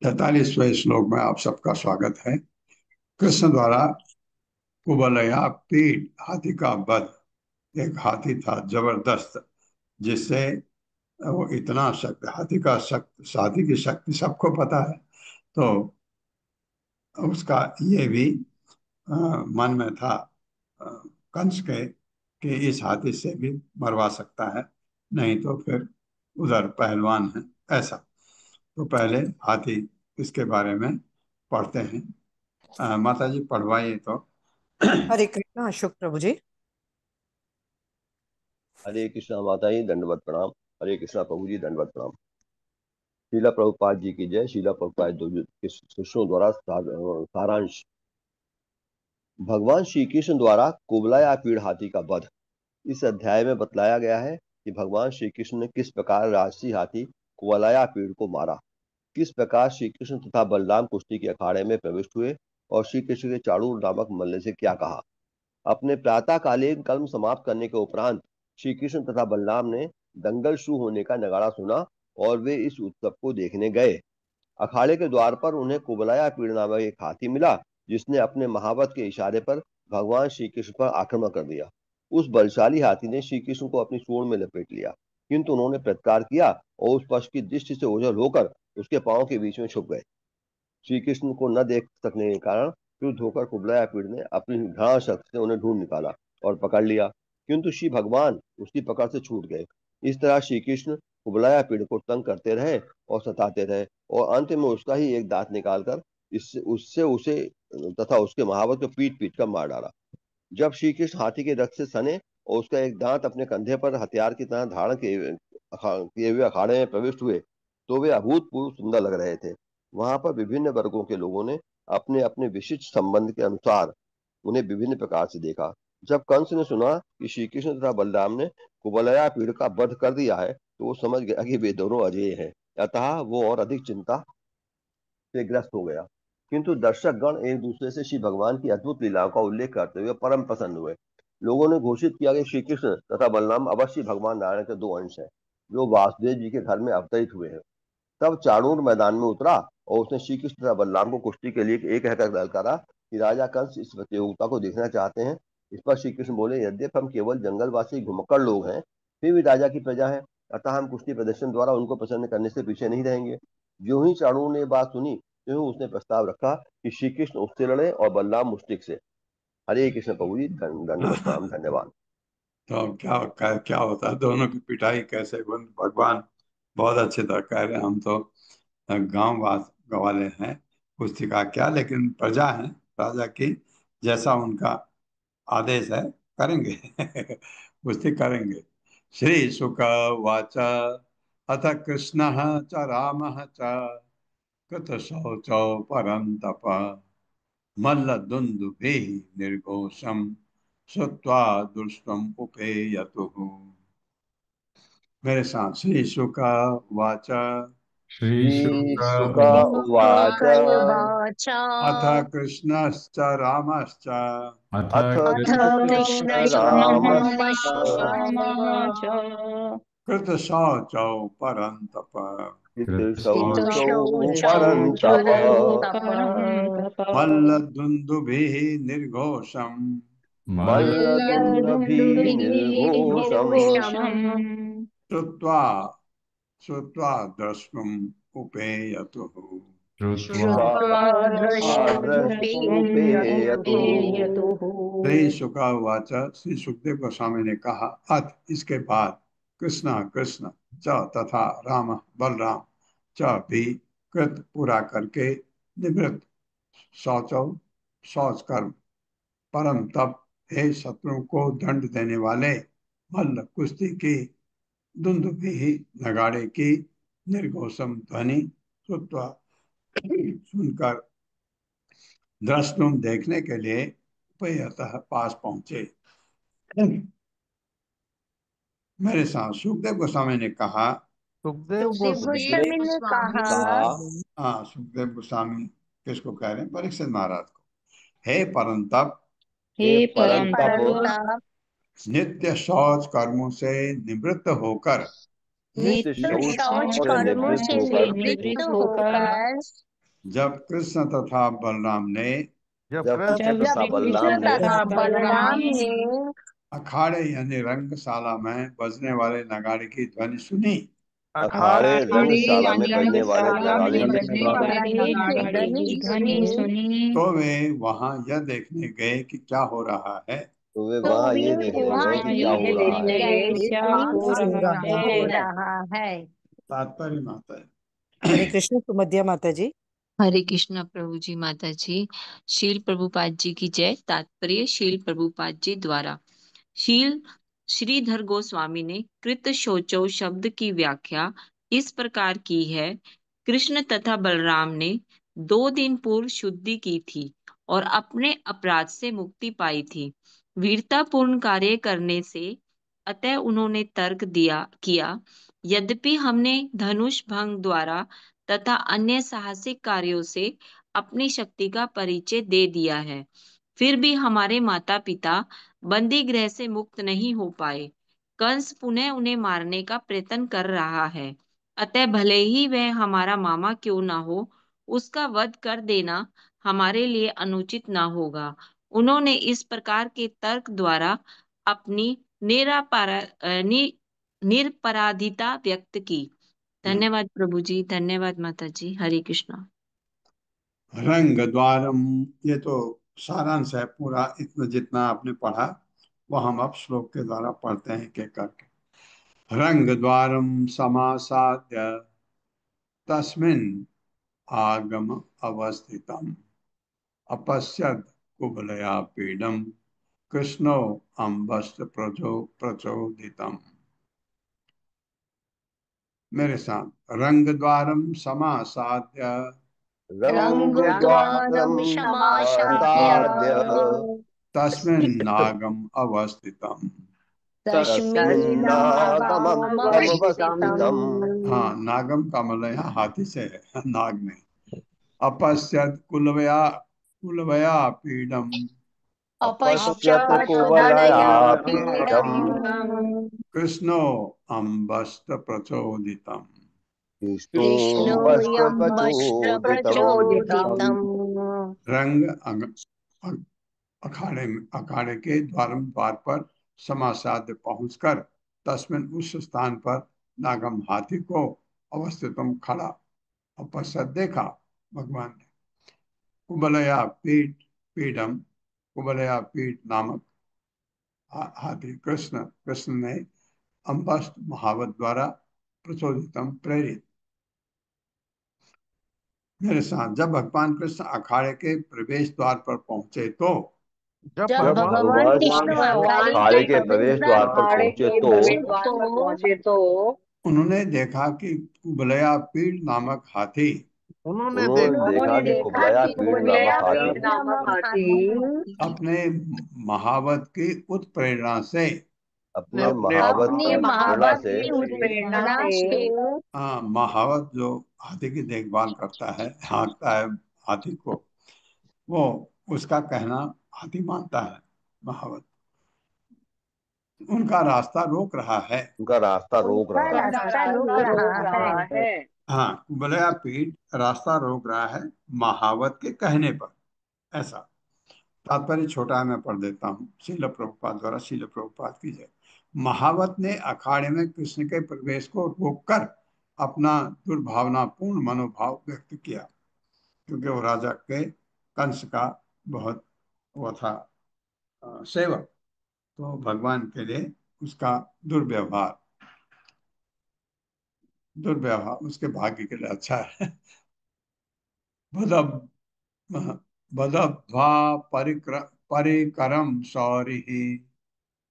43वें श्लोक में आप सबका स्वागत है। कृष्ण द्वारा कुबलया पीठ हाथी का वध। एक हाथी था जबरदस्त, जिससे वो इतना शक्ति, हाथी की शक्ति सबको पता है, तो उसका ये भी मन में था कंस के कि इस हाथी से भी मरवा सकता है, नहीं तो फिर उधर पहलवान है ऐसा। तो पहले हाथी इसके बारे में पढ़ते हैं। माता जी पढ़वाइए तो। हरे कृष्णा अशोक प्रभु जी। हरे कृष्णा माता जी, दंडवत प्रणाम। हरे कृष्णा प्रभु जी, दंडवत प्रणाम। शीला प्रभुपाद जी की जय। शीला प्रभुपाद के शिष्यों द्वारा सारांश। भगवान श्री कृष्ण द्वारा कुबलाया पीड़ हाथी का वध। इस अध्याय में बतलाया गया है कि भगवान श्री कृष्ण ने किस प्रकार राजसी हाथी कुबलाया पीड़ को मारा, किस प्रकार श्री कृष्ण तथा बलराम कुश्ती के अखाड़े में प्रविष्ट हुए और श्री कृष्ण के चाणूर नामक मल्ल से क्या कहा। अपने प्रातःकालीन कर्म समाप्त करने के उपरांत श्री कृष्ण तथा बलराम ने दंगल शुरू होने का नगाड़ा सुना और वे इस उत्सव को देखने गए। अखाड़े के द्वार पर उन्हें कुबलाया पीड़ नामक एक हाथी मिला, जिसने अपने महावत के इशारे पर भगवान श्री कृष्ण पर आक्रमण कर दिया। उस बलशाली हाथी ने श्री कृष्ण को अपनी सूंड में लपेट लिया, किंतु उन्होंने प्रतिकार किया और उस पशु की दृष्टि से ओझल होकर उसके पांव के बीच में छुप गए। श्री कृष्ण को न देख सकने के कारण क्रुद्ध होकर कुबलाया पीड़ ने अपनी घ्राण शक्ति से उन्हें ढूंढ निकाला और पकड़ लिया, किंतु श्री भगवान उसकी पकड़ से छूट गए। इस तरह श्री कृष्ण कुबलाया पीड़ को तंग करते रहे और सताते रहे और अंत में उसका ही एक दांत निकालकर उससे उसे तथा उसके महावत को पीट पीट कर मार डाला। जब श्री कृष्ण हाथी के रथ से सने और उसका एक दांत अपने कंधे पर हथियार की तरह धारण किए हुए अखाड़े में प्रविष्ट हुए, तो वे अभूतपूर्व सुंदर लग रहे थे। वहां पर विभिन्न वर्गों के लोगों ने अपने अपने विशिष्ट संबंध के अनुसार उन्हें विभिन्न प्रकार से देखा। जब कंस ने सुना कि श्री कृष्ण तथा बलराम ने कुवलया पीड़ का वध कर दिया है तो वो समझ गया कि वे दोनों अजेय हैं। अतः वो और अधिक चिंता से ग्रस्त हो गया। किंतु दर्शक गण एक दूसरे से श्री भगवान की अद्भुत लीलाओं का उल्लेख करते हुए परम प्रसन्न हुए। लोगों ने घोषित किया कि श्री कृष्ण तथा बलराम अवश्य भगवान नारायण के दो अंश हैं, जो वासुदेव जी के घर में अवतरित हुए हैं। तब चाणूर मैदान में उतरा और उसने श्री कृष्ण तथा बलराम को कुश्ती के लिए एक कहकर ललकारा कि राजा कंस इस प्रतियोगिता को देखना चाहते हैं। इस पर श्री कृष्ण बोले, यद्यपि हम केवल जंगलवासी घुमक्कड़ लोग हैं, फिर भी राजा की प्रजा है, अतः हम कुश्ती प्रदर्शन द्वारा उनको प्रसन्न करने से पीछे नहीं रहेंगे। जो ही चाणूर ने बात सुनी, तो उसने प्रस्ताव रखा कि श्री कृष्ण उससे लड़े और बलराम मुष्टिक से। हरे कृष्ण प्रभु जी, दंडवत प्रणाम, धन्यवाद। तो क्या होता है, दोनों की पिटाई कैसे भगवान बहुत अच्छे तरह कह रहे हैं। हम तो गांव वाले हैं, पुस्तिका क्या, लेकिन प्रजा है राजा की, जैसा उनका आदेश है करेंगे। पुस्तिक करेंगे। श्री शुक वाच अथ कृष्ण च राम च कृत शौचौ परन्तप मल्लदुन्दुभि निर्घोषम श्रुत्वा दुष्टम उपेयतुः। मेरे साथ श्री शुक वाच श्री श्रीशुक शुक उवाच शुकवाच अथ कृष्णश्च रामश्च अथ अथ अथ कृष्णश्च कृष्णश्च रामश्च रामश्च कृत शौचौ परन्तप पितृशौचौ पितृशौचौ परन्तप परन्तप मल्लदुन्दुभिः निर्घोषम् मल्लदुन्दुभि निर्घोषम् मल्लदुन्दुभिर्निर्घोषम् श्रुत्वा श्रुत्वा द्रष्टुम् उपेयतुः। श्रुत्वा श्रुत्वा द्रष्टुमुपेयतुः। द्रष्टुमुपेयतुः। श्री शुकावाच, श्री सुखदेव गोस्वामी ने कहा, अथ इसके बाद कृष्ण कृष्ण च तथा राम बलराम च भी कृत पूरा करके निवृत्त शौचौ शौच कर्म परम तप हे शत्रु को दंड देने वाले मल्ल कुश्ती की दुंदुभि नगाड़े की निर्घोषम ध्वनि श्रुत्वा सुनकर द्रष्टुम देखने के लिए उपयतः पास पहुंचे। मेरे साथ सुखदेव गोस्वामी ने कहा, सुखदेव सुखदेव गोस्वामी गोस्वामी ने कहा, कहा, हाँ सुखदेव गोस्वामी किसको कह रहे हैं? परीक्षित महाराज को। हे परंतप, हे हे परंतप, परंतप, नित्य शौच कर्मों से निवृत्त होकर नित्य नित्य शौच शौच से कर्मों निवृत्त से होकर निवृत्त होकर जब कृष्ण तथा बलराम ने जब जब कृष्ण कृष्ण जब तथा बलराम कृष्ण ने तथा बलराम ने अखाड़े यानी रंगशाला में बजने वाले नगाड़े की ध्वनि सुनी, अखाड़े अखाड़े रंगशाला में बजने वाले रंगशाला नगाड़े में की बजने वाले ध्वनि सुनी, तो वे वहां यह देखने गए कि क्या हो रहा है। तो वे तो वहां वे ये देखने वहां गए कि क्या ये हो रहा देखने है। गए कि क्या हो रहा हो है। रहा है। तात्पर्य माता हरे है। कृष्ण सुमध्या माता जी। हरे कृष्णा प्रभु जी, माता जी। शील प्रभुपाद जी की जय। तात्पर्य शील प्रभुपाद जी द्वारा। शील श्रीधर गोस्वामी ने कृत शौचौ शब्द की व्याख्या इस प्रकार की है। कृष्ण तथा बलराम ने 2 दिन पूर्व शुद्धि की थी और अपने अपराध से मुक्ति पाई थी। वीरतापूर्ण कार्य करने से अतः उन्होंने तर्क दिया किया, यद्यपि हमने धनुष भंग द्वारा तथा अन्य साहसिक कार्यों से अपनी शक्ति का परिचय दे दिया है, फिर भी हमारे माता पिता बंदी गृह से मुक्त नहीं हो पाए। कंस पुनः उन्हें मारने का प्रयत्न कर रहा है, अतः भले ही वह हमारा मामा क्यों ना हो, उसका वध कर देना हमारे लिए अनुचित ना होगा। उन्होंने इस प्रकार के तर्क द्वारा अपनी निरपराधिता व्यक्त की। धन्यवाद प्रभु जी, धन्यवाद माता जी। हरे कृष्णा। रंग द्वारम, ये तो सारांश है पूरा, इतना जितना आपने पढ़ा वो हम अब श्लोक के द्वारा पढ़ते हैं के करके। रंग द्वारम समासाद्य तस्मिन् आगम अवस्थितम अपश्यद कुबलया पीडम कृष्णो अम्बस्त प्रचोदितम। मेरे साथ रंग द्वारम समासाद्य रंग द्वारम रंगद्वारं आसाद्य क्षमाशाद्य तस्मिन् नागम अवस्थितम तस्मिन्नागमवस्थितम्। हाँ, नागम का मतलब यहाँ हाथी से है, नाग में। अपश्यत कुलवया कुलवया पीडम अपश्यत कुवलयापीडम्। कृष्णो अम्बस्त प्रचोदितम। कृष्णोऽम्बस्त्रप्रचोदितम्। रंग अखाड़े के द्वार पर समासाद्य पहुंचकर तस्मिन उस स्थान पर नागम हाथी को अवस्थितम खड़ा अपश्यत देखा भगवान ने। कुबलया पीडम कुबलया पीठ नामक हाथी कृष्ण ने अम्बस्त महावत द्वारा प्रचोदितम प्रेरित। मेरे साथ जब भगवान कृष्ण अखाड़े के प्रवेश द्वार पर पहुंचे तो जब जब भगवान भगवान कृष्ण अखाड़े के प्रवेश द्वार पर पहुंचे तो उन्होंने देखा कि कुबलया पीठ नामक हाथी उन्होंने उन्होंने देखा देखा कि कुबलया पीड़ नामक हाथी अपने महावत की उत्प्रेरणा से अपने महावत की प्रेरणा से महावत जो हाथी की देखभाल करता है, हाँकता है हाथी को, वो उसका कहना हाथी मानता है। महावत उनका रास्ता रोक रहा है। उनका रास्ता रोक रहा है। हाँ, कुबलया पीठ रास्ता रोक रहा है महावत के कहने पर, ऐसा तात्पर्य छोटा मैं पढ़ देता हूँ। शील प्रभुपाद द्वारा शील प्रभुपाद की जय। महावत ने अखाड़े में कृष्ण के प्रवेश को रोककर अपना दुर्भावनापूर्ण मनोभाव व्यक्त किया, क्योंकि वो राजा के कंस का बहुत वो था सेवक, तो भगवान के लिए उसका दुर्व्यवहार उसके भाग्य के लिए अच्छा है। बदब बदब्ध्वा परिकरम सौरि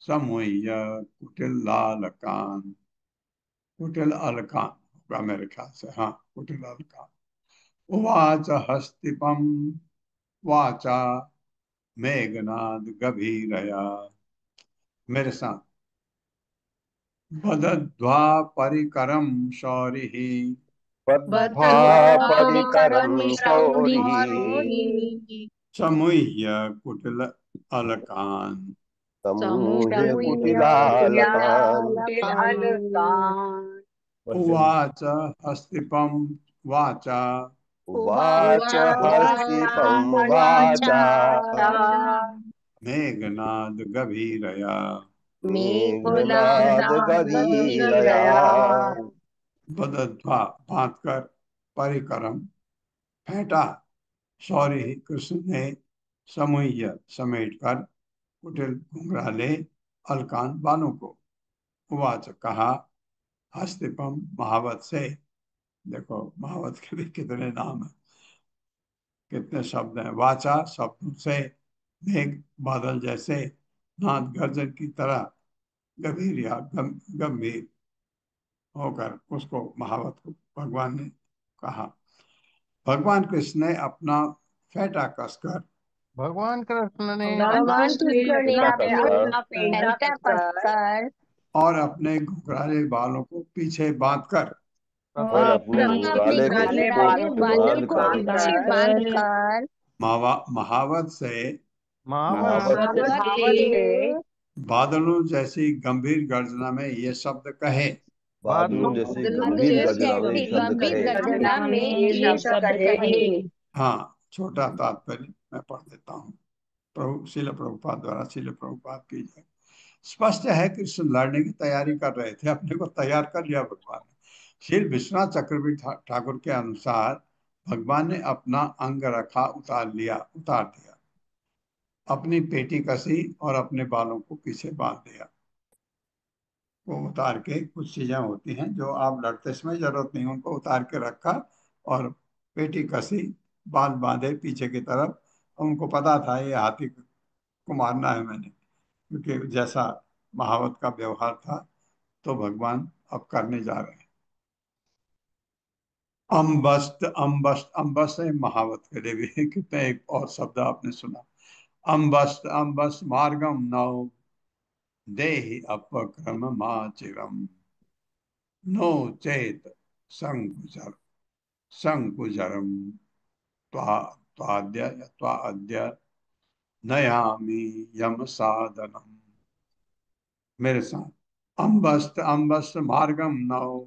समूह्य कुटिल अलकान होगा मेरे ख्याल से, हाँ कुटिल अलकान। उवाच हस्तिपम वाचा मेघनाद गभीरया। मेरे साथ बदध्वा परिकरम शौरिः बद्ध्वा परिकरं शौरिः समूह्य कुटिल अलकान। समूह्य कुटिलालकान्। उवाच हस्तिपम वाचा उवाच हर्षिपं वाचा मेघनाद गभीरया मेघनादगरीरया। बदध्वा बांध कर परिकरम फेंटा सौरी कृष्ण ने समूह्य समेट कर कुटिल घुंघराले अलकान बालों को। उवाच कहा हस्तिपम महावत से। देखो महावत के भी कितने नाम है, कितने शब्द हैं। वाचा शब्दों से, मेघ बादल जैसे, नाद गर्जन की तरह, गंभीर या गंभीर होकर उसको महावत को भगवान ने कहा। भगवान कृष्ण ने अपना फेंटा कसकर भगवान कृष्ण ने पेंटा कसकर और अपने घुंघराले बालों को पीछे बांधकर और अपने घुंघराले को पीछे बांधकर महावत से महावत बादलों जैसी गंभीर गर्जना में ये शब्द कहे। बादलों जैसी गंभीर गर्जना में ये शब्द कहे। हाँ, छोटा तात्पर्य मैं पढ़ देता हूँ। प्रभु शील प्रभुपाद द्वारा शील प्रभुपाद की जय। स्पष्ट है कि कृष्ण लड़ने की तैयारी कर रहे थे, अपने को तैयार कर लिया भगवान ने। श्री विश्वनाथ चक्रवर्ती ठाकुर के अनुसार भगवान ने अपना अंग रखा उतार दिया, अपनी पेटी कसी और अपने बालों को पीछे बांध दिया। वो उतार के कुछ चीजें होती हैं जो आप लड़ते समय जरूरत नहीं, उनको उतार के रखा और पेटी कसी, बाल बांधे पीछे की तरफ। उनको पता था ये हाथी को मारना है मैंने, क्योंकि जैसा महावत का व्यवहार था, तो भगवान अब करने जा रहे हैं। अम्बस्त है महावत के लिए भी। कितने एक और शब्द आपने सुना, अम्बस्त मार्गम नौ देहि अपक्रममाचिरम् नो चेत संकुचरम् त्वाद्य नयामि यम साधनम्। मेरे साथ, अम्बस्त अम्बस्त मार्गम नौ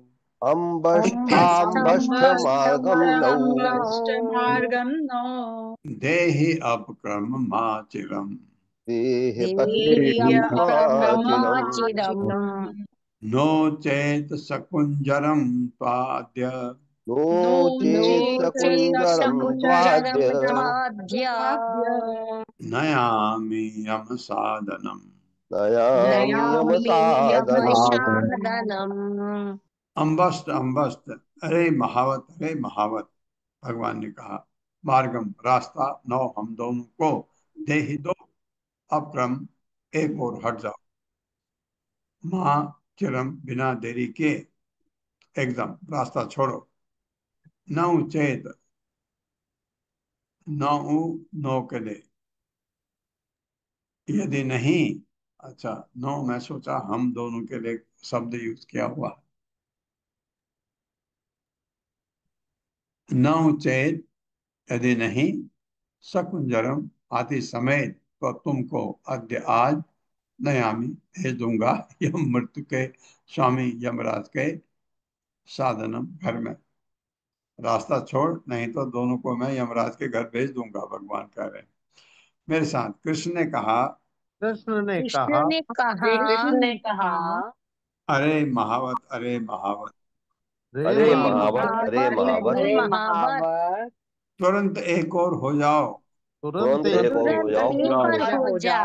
अम्बष्ठाम्बष्ठ मार्गं नौ अम्बष्टमार्गं नो देहि अपक्रममाचिरम् देह देह्य पत्रिमाचिरम् चिरम् नो चेत सकुञ्जरं त्वाद्य नो नो चेत् चेत् सकुञ्जरं शकुञ्जरं त्वाद्य त्वाद्य नयामि यम साधनम्। नयामि नयामि यमसाधनम्। यमसाधनम्। अम्बस्त अम्बस्त, अरे महावत, अरे महावत, भगवान ने कहा, मार्गम रास्ता, नौ हम दोनों को, देहि दो, अपक्रम एक और हट जाओ, माँ चिरम बिना देरी के, एकदम रास्ता छोड़ो, नौ चेत, नौ नौ के दे, यदि नहीं, अच्छा नौ, मैं सोचा हम दोनों के लिए शब्द यूज किया हुआ, नौ चेत यदि नहीं, सकुंजरम आदि समेत, तो तुमको अद्य आज नयामि भेज दूंगा यम मृत्यु के स्वामी यमराज के साधनम घर में। रास्ता छोड़, नहीं तो दोनों को मैं यमराज के घर भेज दूंगा, भगवान कह रहे हैं। मेरे साथ कृष्ण ने कहा, कृष्ण ने कृष्ण कहा, ने कहा, श्री कृष्ण ने कहा अरे महावत, अरे महावत, रे अरे अरे महावत, महावत, अरे महावत, महावत, अरे अरे महावत, महावत तुरंत एक और हो जाओ तुरंत तुरंत एक एक और और हो तुरंत जाओ हो एक और जाओ हो जा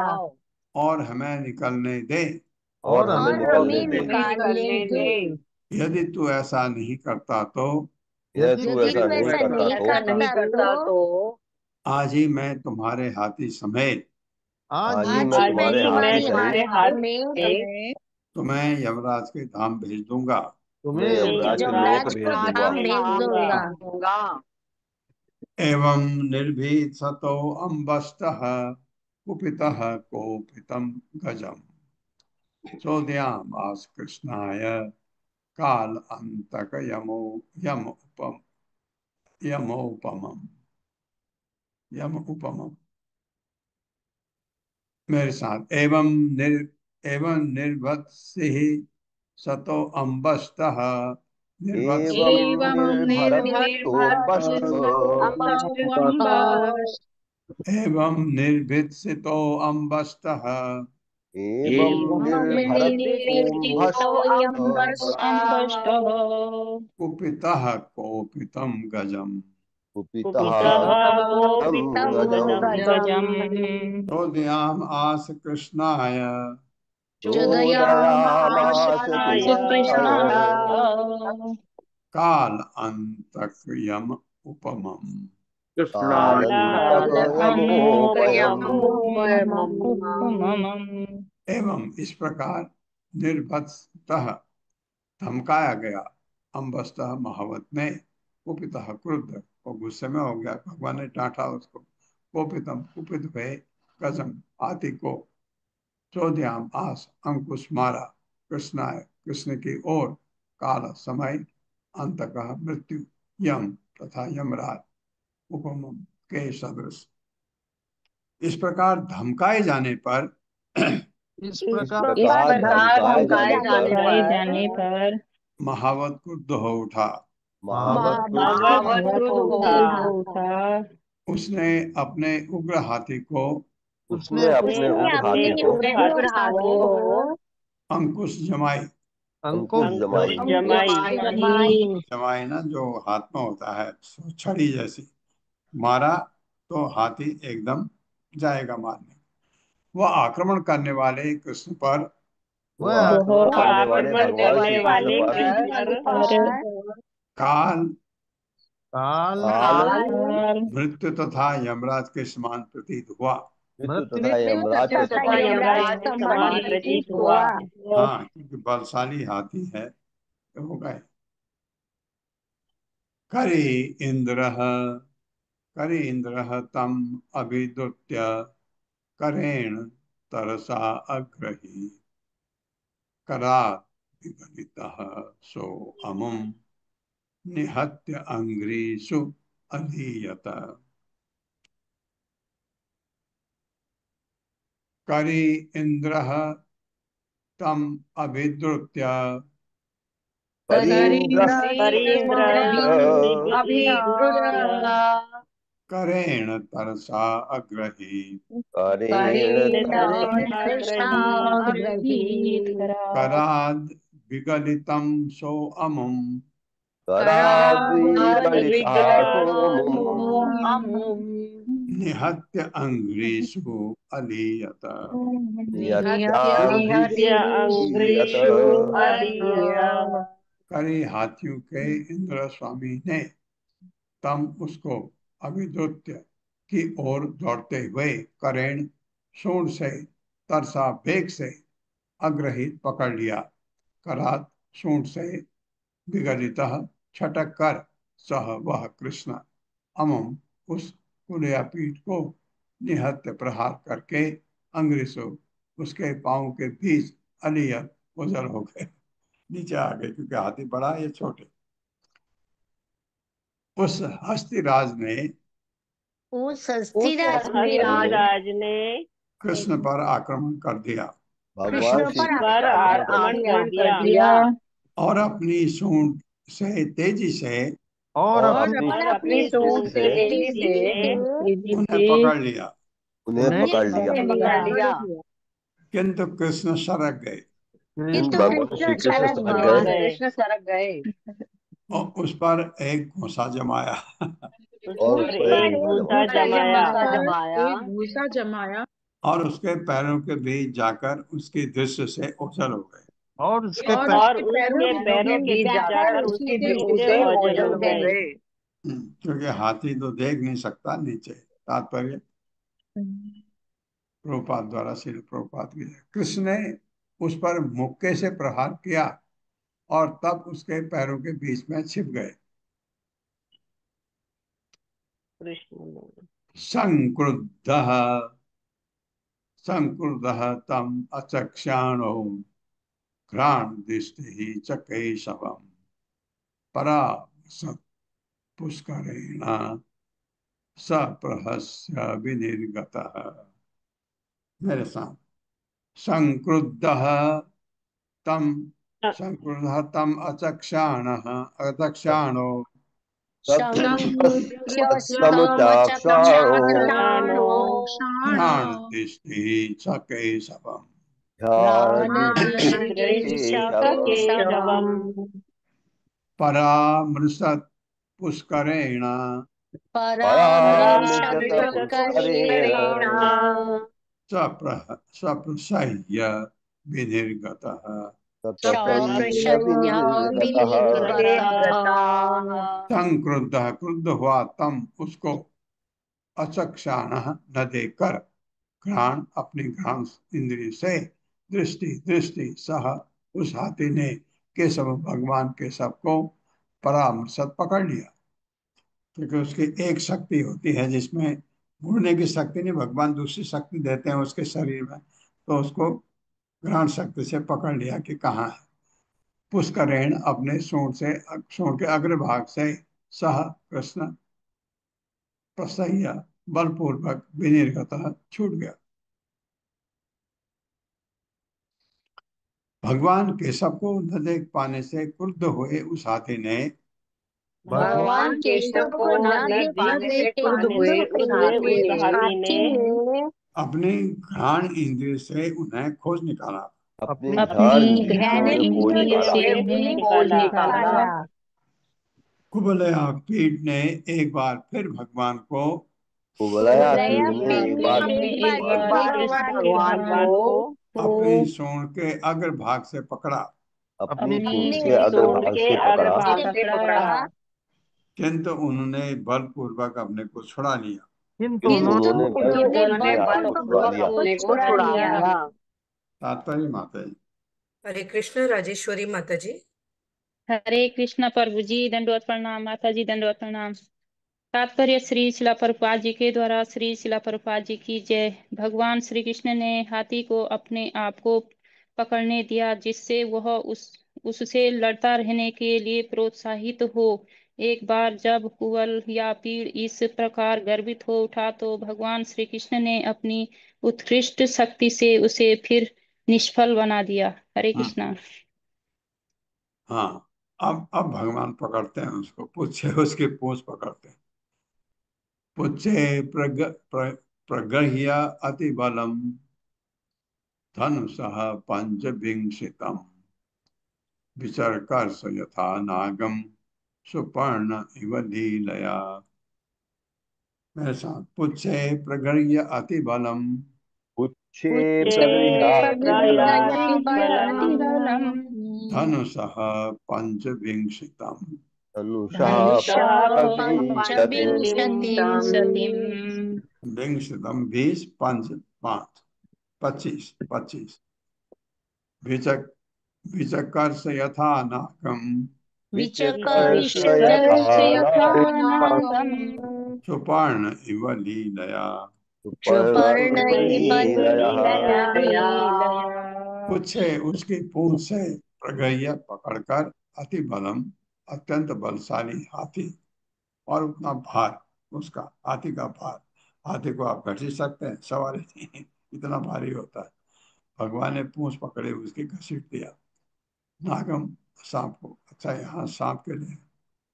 और हमें निकलने दे। और और हमें हमें और निकलने हमें निकलने दे। दे। निकालने निकलने दे। दे। यदि तू ऐसा नहीं करता तो यदि यदि तू यदि तू ऐसा तू नहीं ऐसा ऐसा करता नहीं तो ऐसा नहीं नहीं करता करता करता तो तो आज ही मैं तुम्हारे हाथी समेत आज आज ही ही आज मैं ही मैं मैं तुम्हारे हाथी तुम्हारी तुम्हारे समेत हाथ हाथ समेत में तुम्हें यमराज के धाम भेज दूंगा। तुम्हें तुम्हें यमराज के यमराज लोक यमराज भेज को दूंगा। धाम भेज दूंगा। दूंगा। एवं निर्भीत सतो अम्बस्तः कुपितः कोपितं गजम् चोदयामास कृष्णाय काल अंतक यमोपमम् यम उपमम्। मेरे साथ, एवं निर्भत्सिः सतो अम्बस्तः निर्भत्स एवं एवं निर्भरत्सोऽम्बश्च निर्भत्सोऽम्बस् एवं निर्भीतसितो अम्बस्तः एवं एवं निर्भरत्सोऽम्भश्च निर्भीतोऽम्बस्तः कुपितः कोपितं गजम् कुपितः कुपितः तं कोपितं गजम्। गजम् चोदयाम आस कृष्णाय चोदयामास चोदयामास कृष्णाय कृष्णाय काल अंतक यम उपमम्। कालन्तकयमोपयम्। एवं इस प्रकार निर्भत्सतः धमकाया गया अम्बस्तः महावत ने, कुपितः क्रुद्ध और गुस्से में हो गया, भगवान ने डांटा उसको, कोपितम कुपित भय गजम हाथी को, चौद्याम आस अंकुश मारा, कृष्णाय कृष्ण की ओर, काल समय, अंतकः मृत्यु, यम तथा यमराज, उपम के सदृश। इस प्रकार धमकाए जाने पर इस इस प्रकार इस प्रकार प्रकार धमकाए धमकाए जाने जाने पर पर महावत क्रुद्ध हो उठा। महावत क्रुद्ध हो महाभारत उठा। क्रुद्ध हो उठा। उसने अपने उग्र हाथी को उसने उसने अपने उसने उग्र अपने हाथी को उग्र हाथी को अंकुश जमाई, अंकुश अंकुश जमाई। अंकुश जमाई, जमाई ना जो हाथ में होता है छड़ी जैसी, मारा तो हाथी एकदम जाएगा मारने। वह आक्रमण करने वाले कृष्ण पर वह वह आक्रमण करने वाले आक्रमण भगवान करने श्री कृष्ण वाले पर कृष्ण पर काल, काल काल, काल, मृत्यु तथा यमराज के समान प्रतीत हुआ। मृत्यु मृत्यु तथा यमराज के तथा समान यमराज प्रतीत समान प्रतीत हुआ। हाँ, क्योंकि बलशाली हाथी है, तो हो गए। करि इंद्रः करि इंद्रः तम अभिदुत्य करेण तरसा अग्रही करात् विगलितः सो अमुं निहत्य अंग्रीषु अधीयत। करी इंद्रः तम अभिद्रुत्य करीन्द्रः करीन्द्र करीन्द्र करेण तरसा अग्रहीत् करेण कराद् विगलितं सो अमुं कराद्विगलितः निहत्य अंग्रीषु अलीयत। निहत्य निहत्याङ्घ्रिषु अंग्रीषु अलीयत। करी हाथियों के इंद्र स्वामी ने तम उसको अभिद्रुत्य की ओर दौड़ते हुए करेण सूंड से तरसा वेग से अग्रहित पकड़ लिया। करात सूंड से विगलितः छटक कर सह वह कृष्ण अमुम उस कुलयापीठ को निहत्य प्रहार करके अंग्रेसो उसके पांव के बीच अलियत ओझल हो गए, नीचे आ गए, क्योंकि हाथी बड़ा ये छोटे। उस हस्तिराज ने उस हस्तिराज ने कृष्ण पर आक्रमण कर दिया भगवान श्री पर कृष्ण पर आक्रमण कर दिया और अपनी सूंड से तेजी से और और अपनी अपनी सूंड से तेजी से उन्हें पकड़ लिया, उन्हें पकड़ लिया। किंतु कृष्ण सरक गए किंतु भगवान श्री कृष्ण सरक गए और उस पर एक घूंसा जमाया और उस पर एक भूसा जमाया और उसके पैरों के बीच जाकर उसकी दृष्टि से ओझल हो गए। और उसके और उसके पैरों के बीच जाकर उसकी दृष्टि से ओझल हो गए। क्योंकि हाथी तो देख नहीं सकता नीचे। तात्पर्य प्रभुपाद द्वारा श्रील प्रभुपाद की जय। कृष्ण ने उस पर मुक्के से प्रहार किया और तब उसके पैरों के बीच में छिप गए। संक्रुद्धः संक्रुद्धः तम अचक्षाणो घ्राणदृष्टिः च केशवम् परासत् पुष्करेण सप्रहस्य विनिर्गतः। मेरे साथ संक्रुद्धः तम अचक्षाणो समुचाक्षाणो घ्राणदृष्टिः च केशवम् केशवम् परामृशत् पुष्करेण परामृशत पुष्करेण सप्रसह्य विनिर्गतः। सप्रसह्य विनिर्गतः। संक्रुद्धः क्रुद्ध हुआ तम उसको अचक्षाणः न देकर घ्राण अपनी घ्राण इंद्रिय से दृष्टि दृष्टि सह उस हाथी ने केशव भगवान केशव को परामर्शत पकड़ लिया। क्योंकि उसकी एक शक्ति होती है जिसमें मुड़ने की शक्ति नहीं, भगवान दूसरी शक्ति देते हैं उसके शरीर में, तो उसको घ्राण शक्ति से पकड़ लिया कि कहाँ है। पुष्करेण अपने सूंड के अग्रभाग से सह कृष्ण प्रसह्य बलपूर्वक विनिर्गतः छूट गया। भगवान केशव को न देख पाने से क्रुद्ध हुए उस हाथी ने भगवान केशव को न देख पाने से क्रुद्ध हुए उस हाथी ने अपनी घ्राण इंद्रिय से उन्हें खोज निकाला। अपनी घ्राण इंद्रिय से उन्हें खोज निकाला। कुबलया पीठ ने एक बार फिर भगवान को कुबलया पीठ ने एक बार भगवान को अपनी सूंड के अग्रभाग से पकड़ा, अपनी सूंड के अग्रभाग से पकड़ा, किंतु उन्होंने बलपूर्वक अपने को छुड़ा लिया। किंतु उन्होंने बलपूर्वक छुड़ा लिया। तात्पर्य माता जी। हरे कृष्ण राजेश्वरी माता जी। हरे कृष्ण प्रभु जी, दंडवत प्रणाम माता जी, दंडवत प्रणाम। तात्पर्य श्री शिला प्रभुपाद जी के द्वारा श्री शिला प्रभुपाद जी की जय। भगवान श्री कृष्ण ने हाथी को अपने आप को पकड़ने दिया, जिससे वह उससे लड़ता रहने के लिए प्रोत्साहित हो। एक बार जब कुवल या पीड़ इस प्रकार गर्वित हो उठा, तो भगवान श्री कृष्ण ने अपनी उत्कृष्ट शक्ति से उसे फिर निष्फल बना दिया। हरे कृष्णा। हाँ, अब भगवान पकड़ते हैं उसको, पुच्छे उसकी पूंछ पकड़ते हैं। पुच्छे प्रगह्य अति बलम धनुषः पंचविंशितम् विचर्कर्ष यथा नागम सुपर्ण इव लीलया। मेरे साथ, पुच्छे प्रगह्य अति बलम पुच्छे प्रगृह्णाति बलम् बलम् धनुषः पंचविंशितम् धनुषः धनुषः पंचविंशतिम् पंचविंशतिम् विंशतम 20 5 5 25 25 विचक विचकर्ष यथा नाकम विचिकर्ष विचकर्षयथ यथा यथा नागम् नागम् सुपर्ण इव लीलया। सुपर्ण सुपर्णमिव इव लीलयः। लीलया। पुच्छे उसकी पूंछ से प्रगह्य पकड़कर अति बलम अत्यंत बलशाली हाथी, और उतना भार उसका, हाथी का भार, हाथी को आप घसीट सकते हैं, सवारी नहीं, इतना भारी होता है। भगवान ने पूंछ पकड़े उसकी, घसीट दिया। नागम, सांप को। अच्छा, यहाँ सांप के लिए,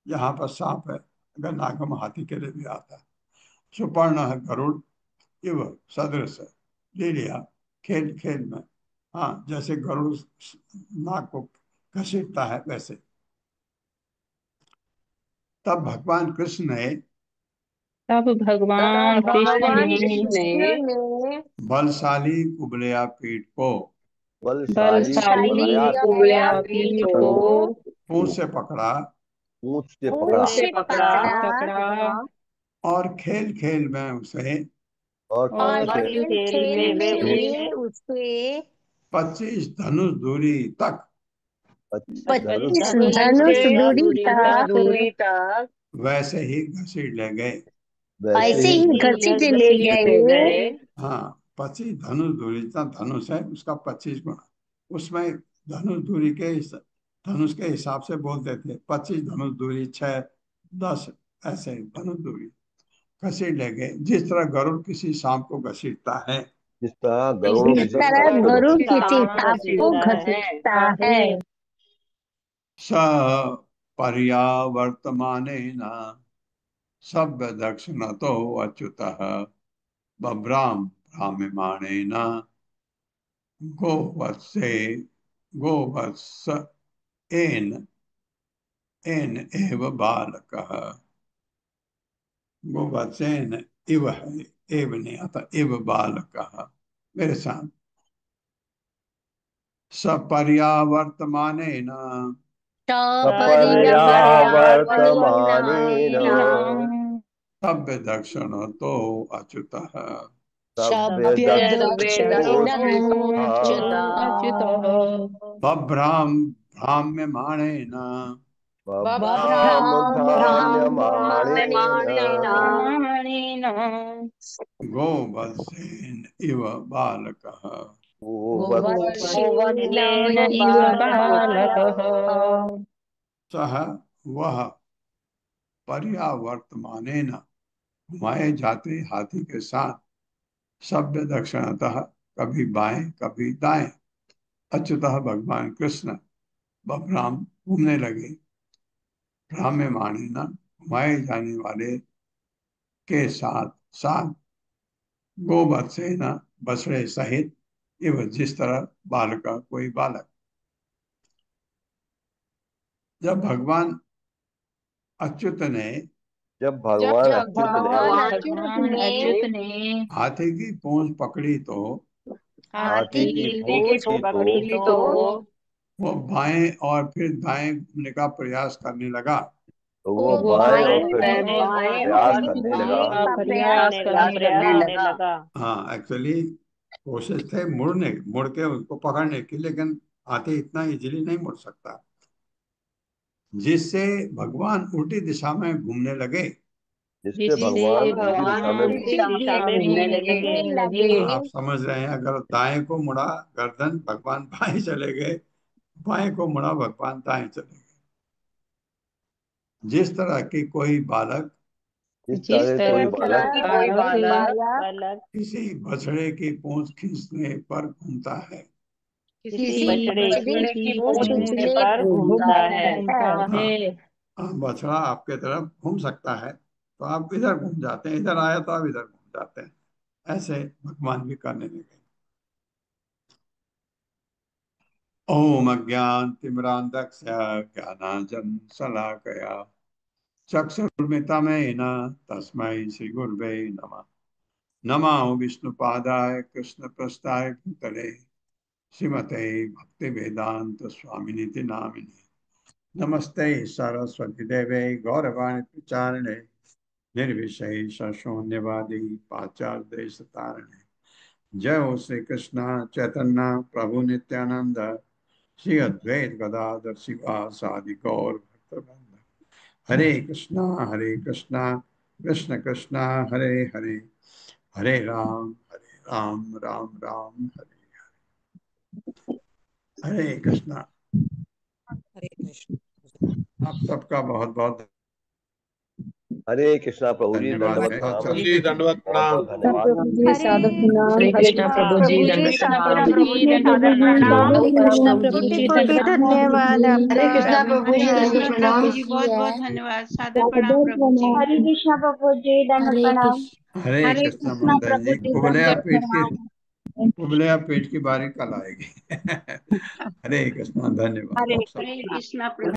यहाँ पर सांप है, अगर नागम हाथी के लिए भी आता है। सुपर्ण है गरुड़, इव सदृश है, ले लिया खेल खेल में। हाँ, जैसे गरुड़ नाग को घसीटता है वैसे। तब भगवान कृष्ण ने तब भगवान कृष्ण भगवान ने कृष्ण ने बलशाली कुबलया पीठ को बलशाली बलशाली कुबलया कुबलया कुबलया पीठ पीठ को को पूंछ से पकड़ा पूंछ से पूंछ पकड़ा से पकड़ा पकड़ा और खेल खेल में उसे और और और उसे खेल खेल खेल खेल में में उसे 25 धनुष दूरी तक 25 धनुष 25 धनुष धनुष दूरी तक तक वैसे ही घसीट ले गए। वैसे ऐसे ही ही घसीट ले गए। हाँ, 25 धनुष दूरी, जितना धनुष है उसका 25 गुना। उसमें धनुष दूरी के धनुष के हिसाब से बोलते थे, 25 धनुष दूरी, 6 10 ऐसे धनुष दूरी घसीट ले गए। जिस तरह गरुड़ किसी सांप को घसीटता है, जिस तरह जिस गरुड़ किसी तरह सांप को गरुड़ घसीटता किसी है। सांप को घसीटता है। स पर्यावर्तमानेन सभ्य दक्षिणतो अच्युतः बभ्राम भ्राम्यमाणेन गोवत्से गोवत्स एन एन एव बालकः। गोवत्सेन इव है, एव नहीं आता, इव बालकः। मेरे साथ, सपर्यावर्तमानेन सपर्यावर्तमानेन सपर्यावर्तमानेन सभ्य दक्षिणतो अच्युतः सभ्य सभ्य दक्षिणोऽच्युतः दक्षिणोऽच्युतः बभ्राम भ्राम्यमाणेन बभ्राम बभ्राम भ्राम्यमाणेन भ्राम्यमाणेन गोवत्सेन इव बालकः गोवत्सेन गोवत्सेन न इव इव बालकः। बालकः। सह वह पर्यावर्तमानेन घुमाए जाते हाथी के साथ सभ्य दक्षिणतः, कभी बाएं कभी दाएं, अच्युतः भगवान कृष्ण बभ्राम घूमने लगे, भ्राम्यमाणेन घुमाए जाने वाले के साथ साथ गोवत्सेन बछड़े सहित, इव जिस तरह बालक कोई बालक। जब भगवान अच्युत ने जब भगवान जब अच्युत ने भगवान जब अच्युत भगवान ने अच्युत ने हाथी की पूंछ पकड़ी तो हाथी हाथी की की पूंछ पूंछ पकड़ी तो पकड़ी तो वो बाएं और फिर दाएं घूमने का प्रयास करने लगा। वो वो बाएं और फिर बाएं दाएं बाएं प्रयास और करने लगा। घूमने का प्रयास प्रयास करने करने लगा। लगा। हाँ, एक्चुअली कोशिश थे मुड़ के उसको पकड़ने की, लेकिन हाथी इतना इजीली नहीं मुड़ सकता, जिससे भगवान उल्टी दिशा में घूमने लगे जिससे भगवान भगवान उनकी उनकी दिशा में घूमने लगे। आप समझ रहे हैं, अगर दाएं को मुड़ा गर्दन, भगवान बाएं चले गए, बाएं को मुड़ा भगवान दाएं चले गए। जिस तरह की कोई बालक जिस तरह कोई बालक किसी बछड़े की पूंछ खींचने पर घूमता है, किसी बछड़े की पूंछ खींचने पर घूमता है। बछड़ा आपके तरफ घूम सकता है तो आप इधर घूम जाते हैं, इधर आया तो आप इधर घूम जाते हैं। ऐसे भगवान भी करने लगे। ओम अज्ञानतिमिरान्धस्य ज्ञानाञ्जन शलाकया चक्षुर्मिलितं तस्मै श्रीगुरवे नमः। नमो विष्णुपादाय कृष्णप्रस्थाय भूतले श्रीमते भक्तिवेदांत स्वामिनिति नामिने। नमस्ते सरस्वती देवे गौरवाणी प्रचारिणे निर्विशेष शून्यवादी पाश्चात्य देश तारिणे। जय हो श्री कृष्ण चैतन्य प्रभु नित्यानंद श्री अद्वैत गदाधर शिवासादि गौर भक्तवृंद। हरे कृष्णा कृष्ण कृष्णा हरे हरे, हरे राम राम राम हरे हरे कृष्णा। हरे कृष्ण। आप सबका बहुत बहुत हरे कृष्णा प्रभु जी, धन्यवाद दंडवत है। प्रणाम। चलिए, जी दंडवत प्रणाम। बहुत धन्यवाद। प्रभु जी सादर प्रणाम। हरे हरे कृष्णा कृष्णा प्रभु जी प्रभु जी दंडवत सादर प्रणाम। प्रभु जी सादर प्रणाम। हरे कृष्णा प्रभु जी कोटि धन्यवाद धन्यवाद हरे आपका। कृष्णा प्रभु जी हरे दंडवत कृष्णा प्रणाम। प्रभु जी, बहुत बहुत धन्यवाद। सादर प्रणाम सादर प्रभु जी। प्रणाम। हरे कृष्णा प्रभु जी दंड प्रणाम। हरे हरे कृष्णा कृष्णा माता प्रभु जी। जी कुबले दंड पेट की प्रणाम। कुबले पेट की बारी कल आएगी। हरे कृष्णा, धन्यवाद हरे आप हरे सबका। कृष्णा प्रभु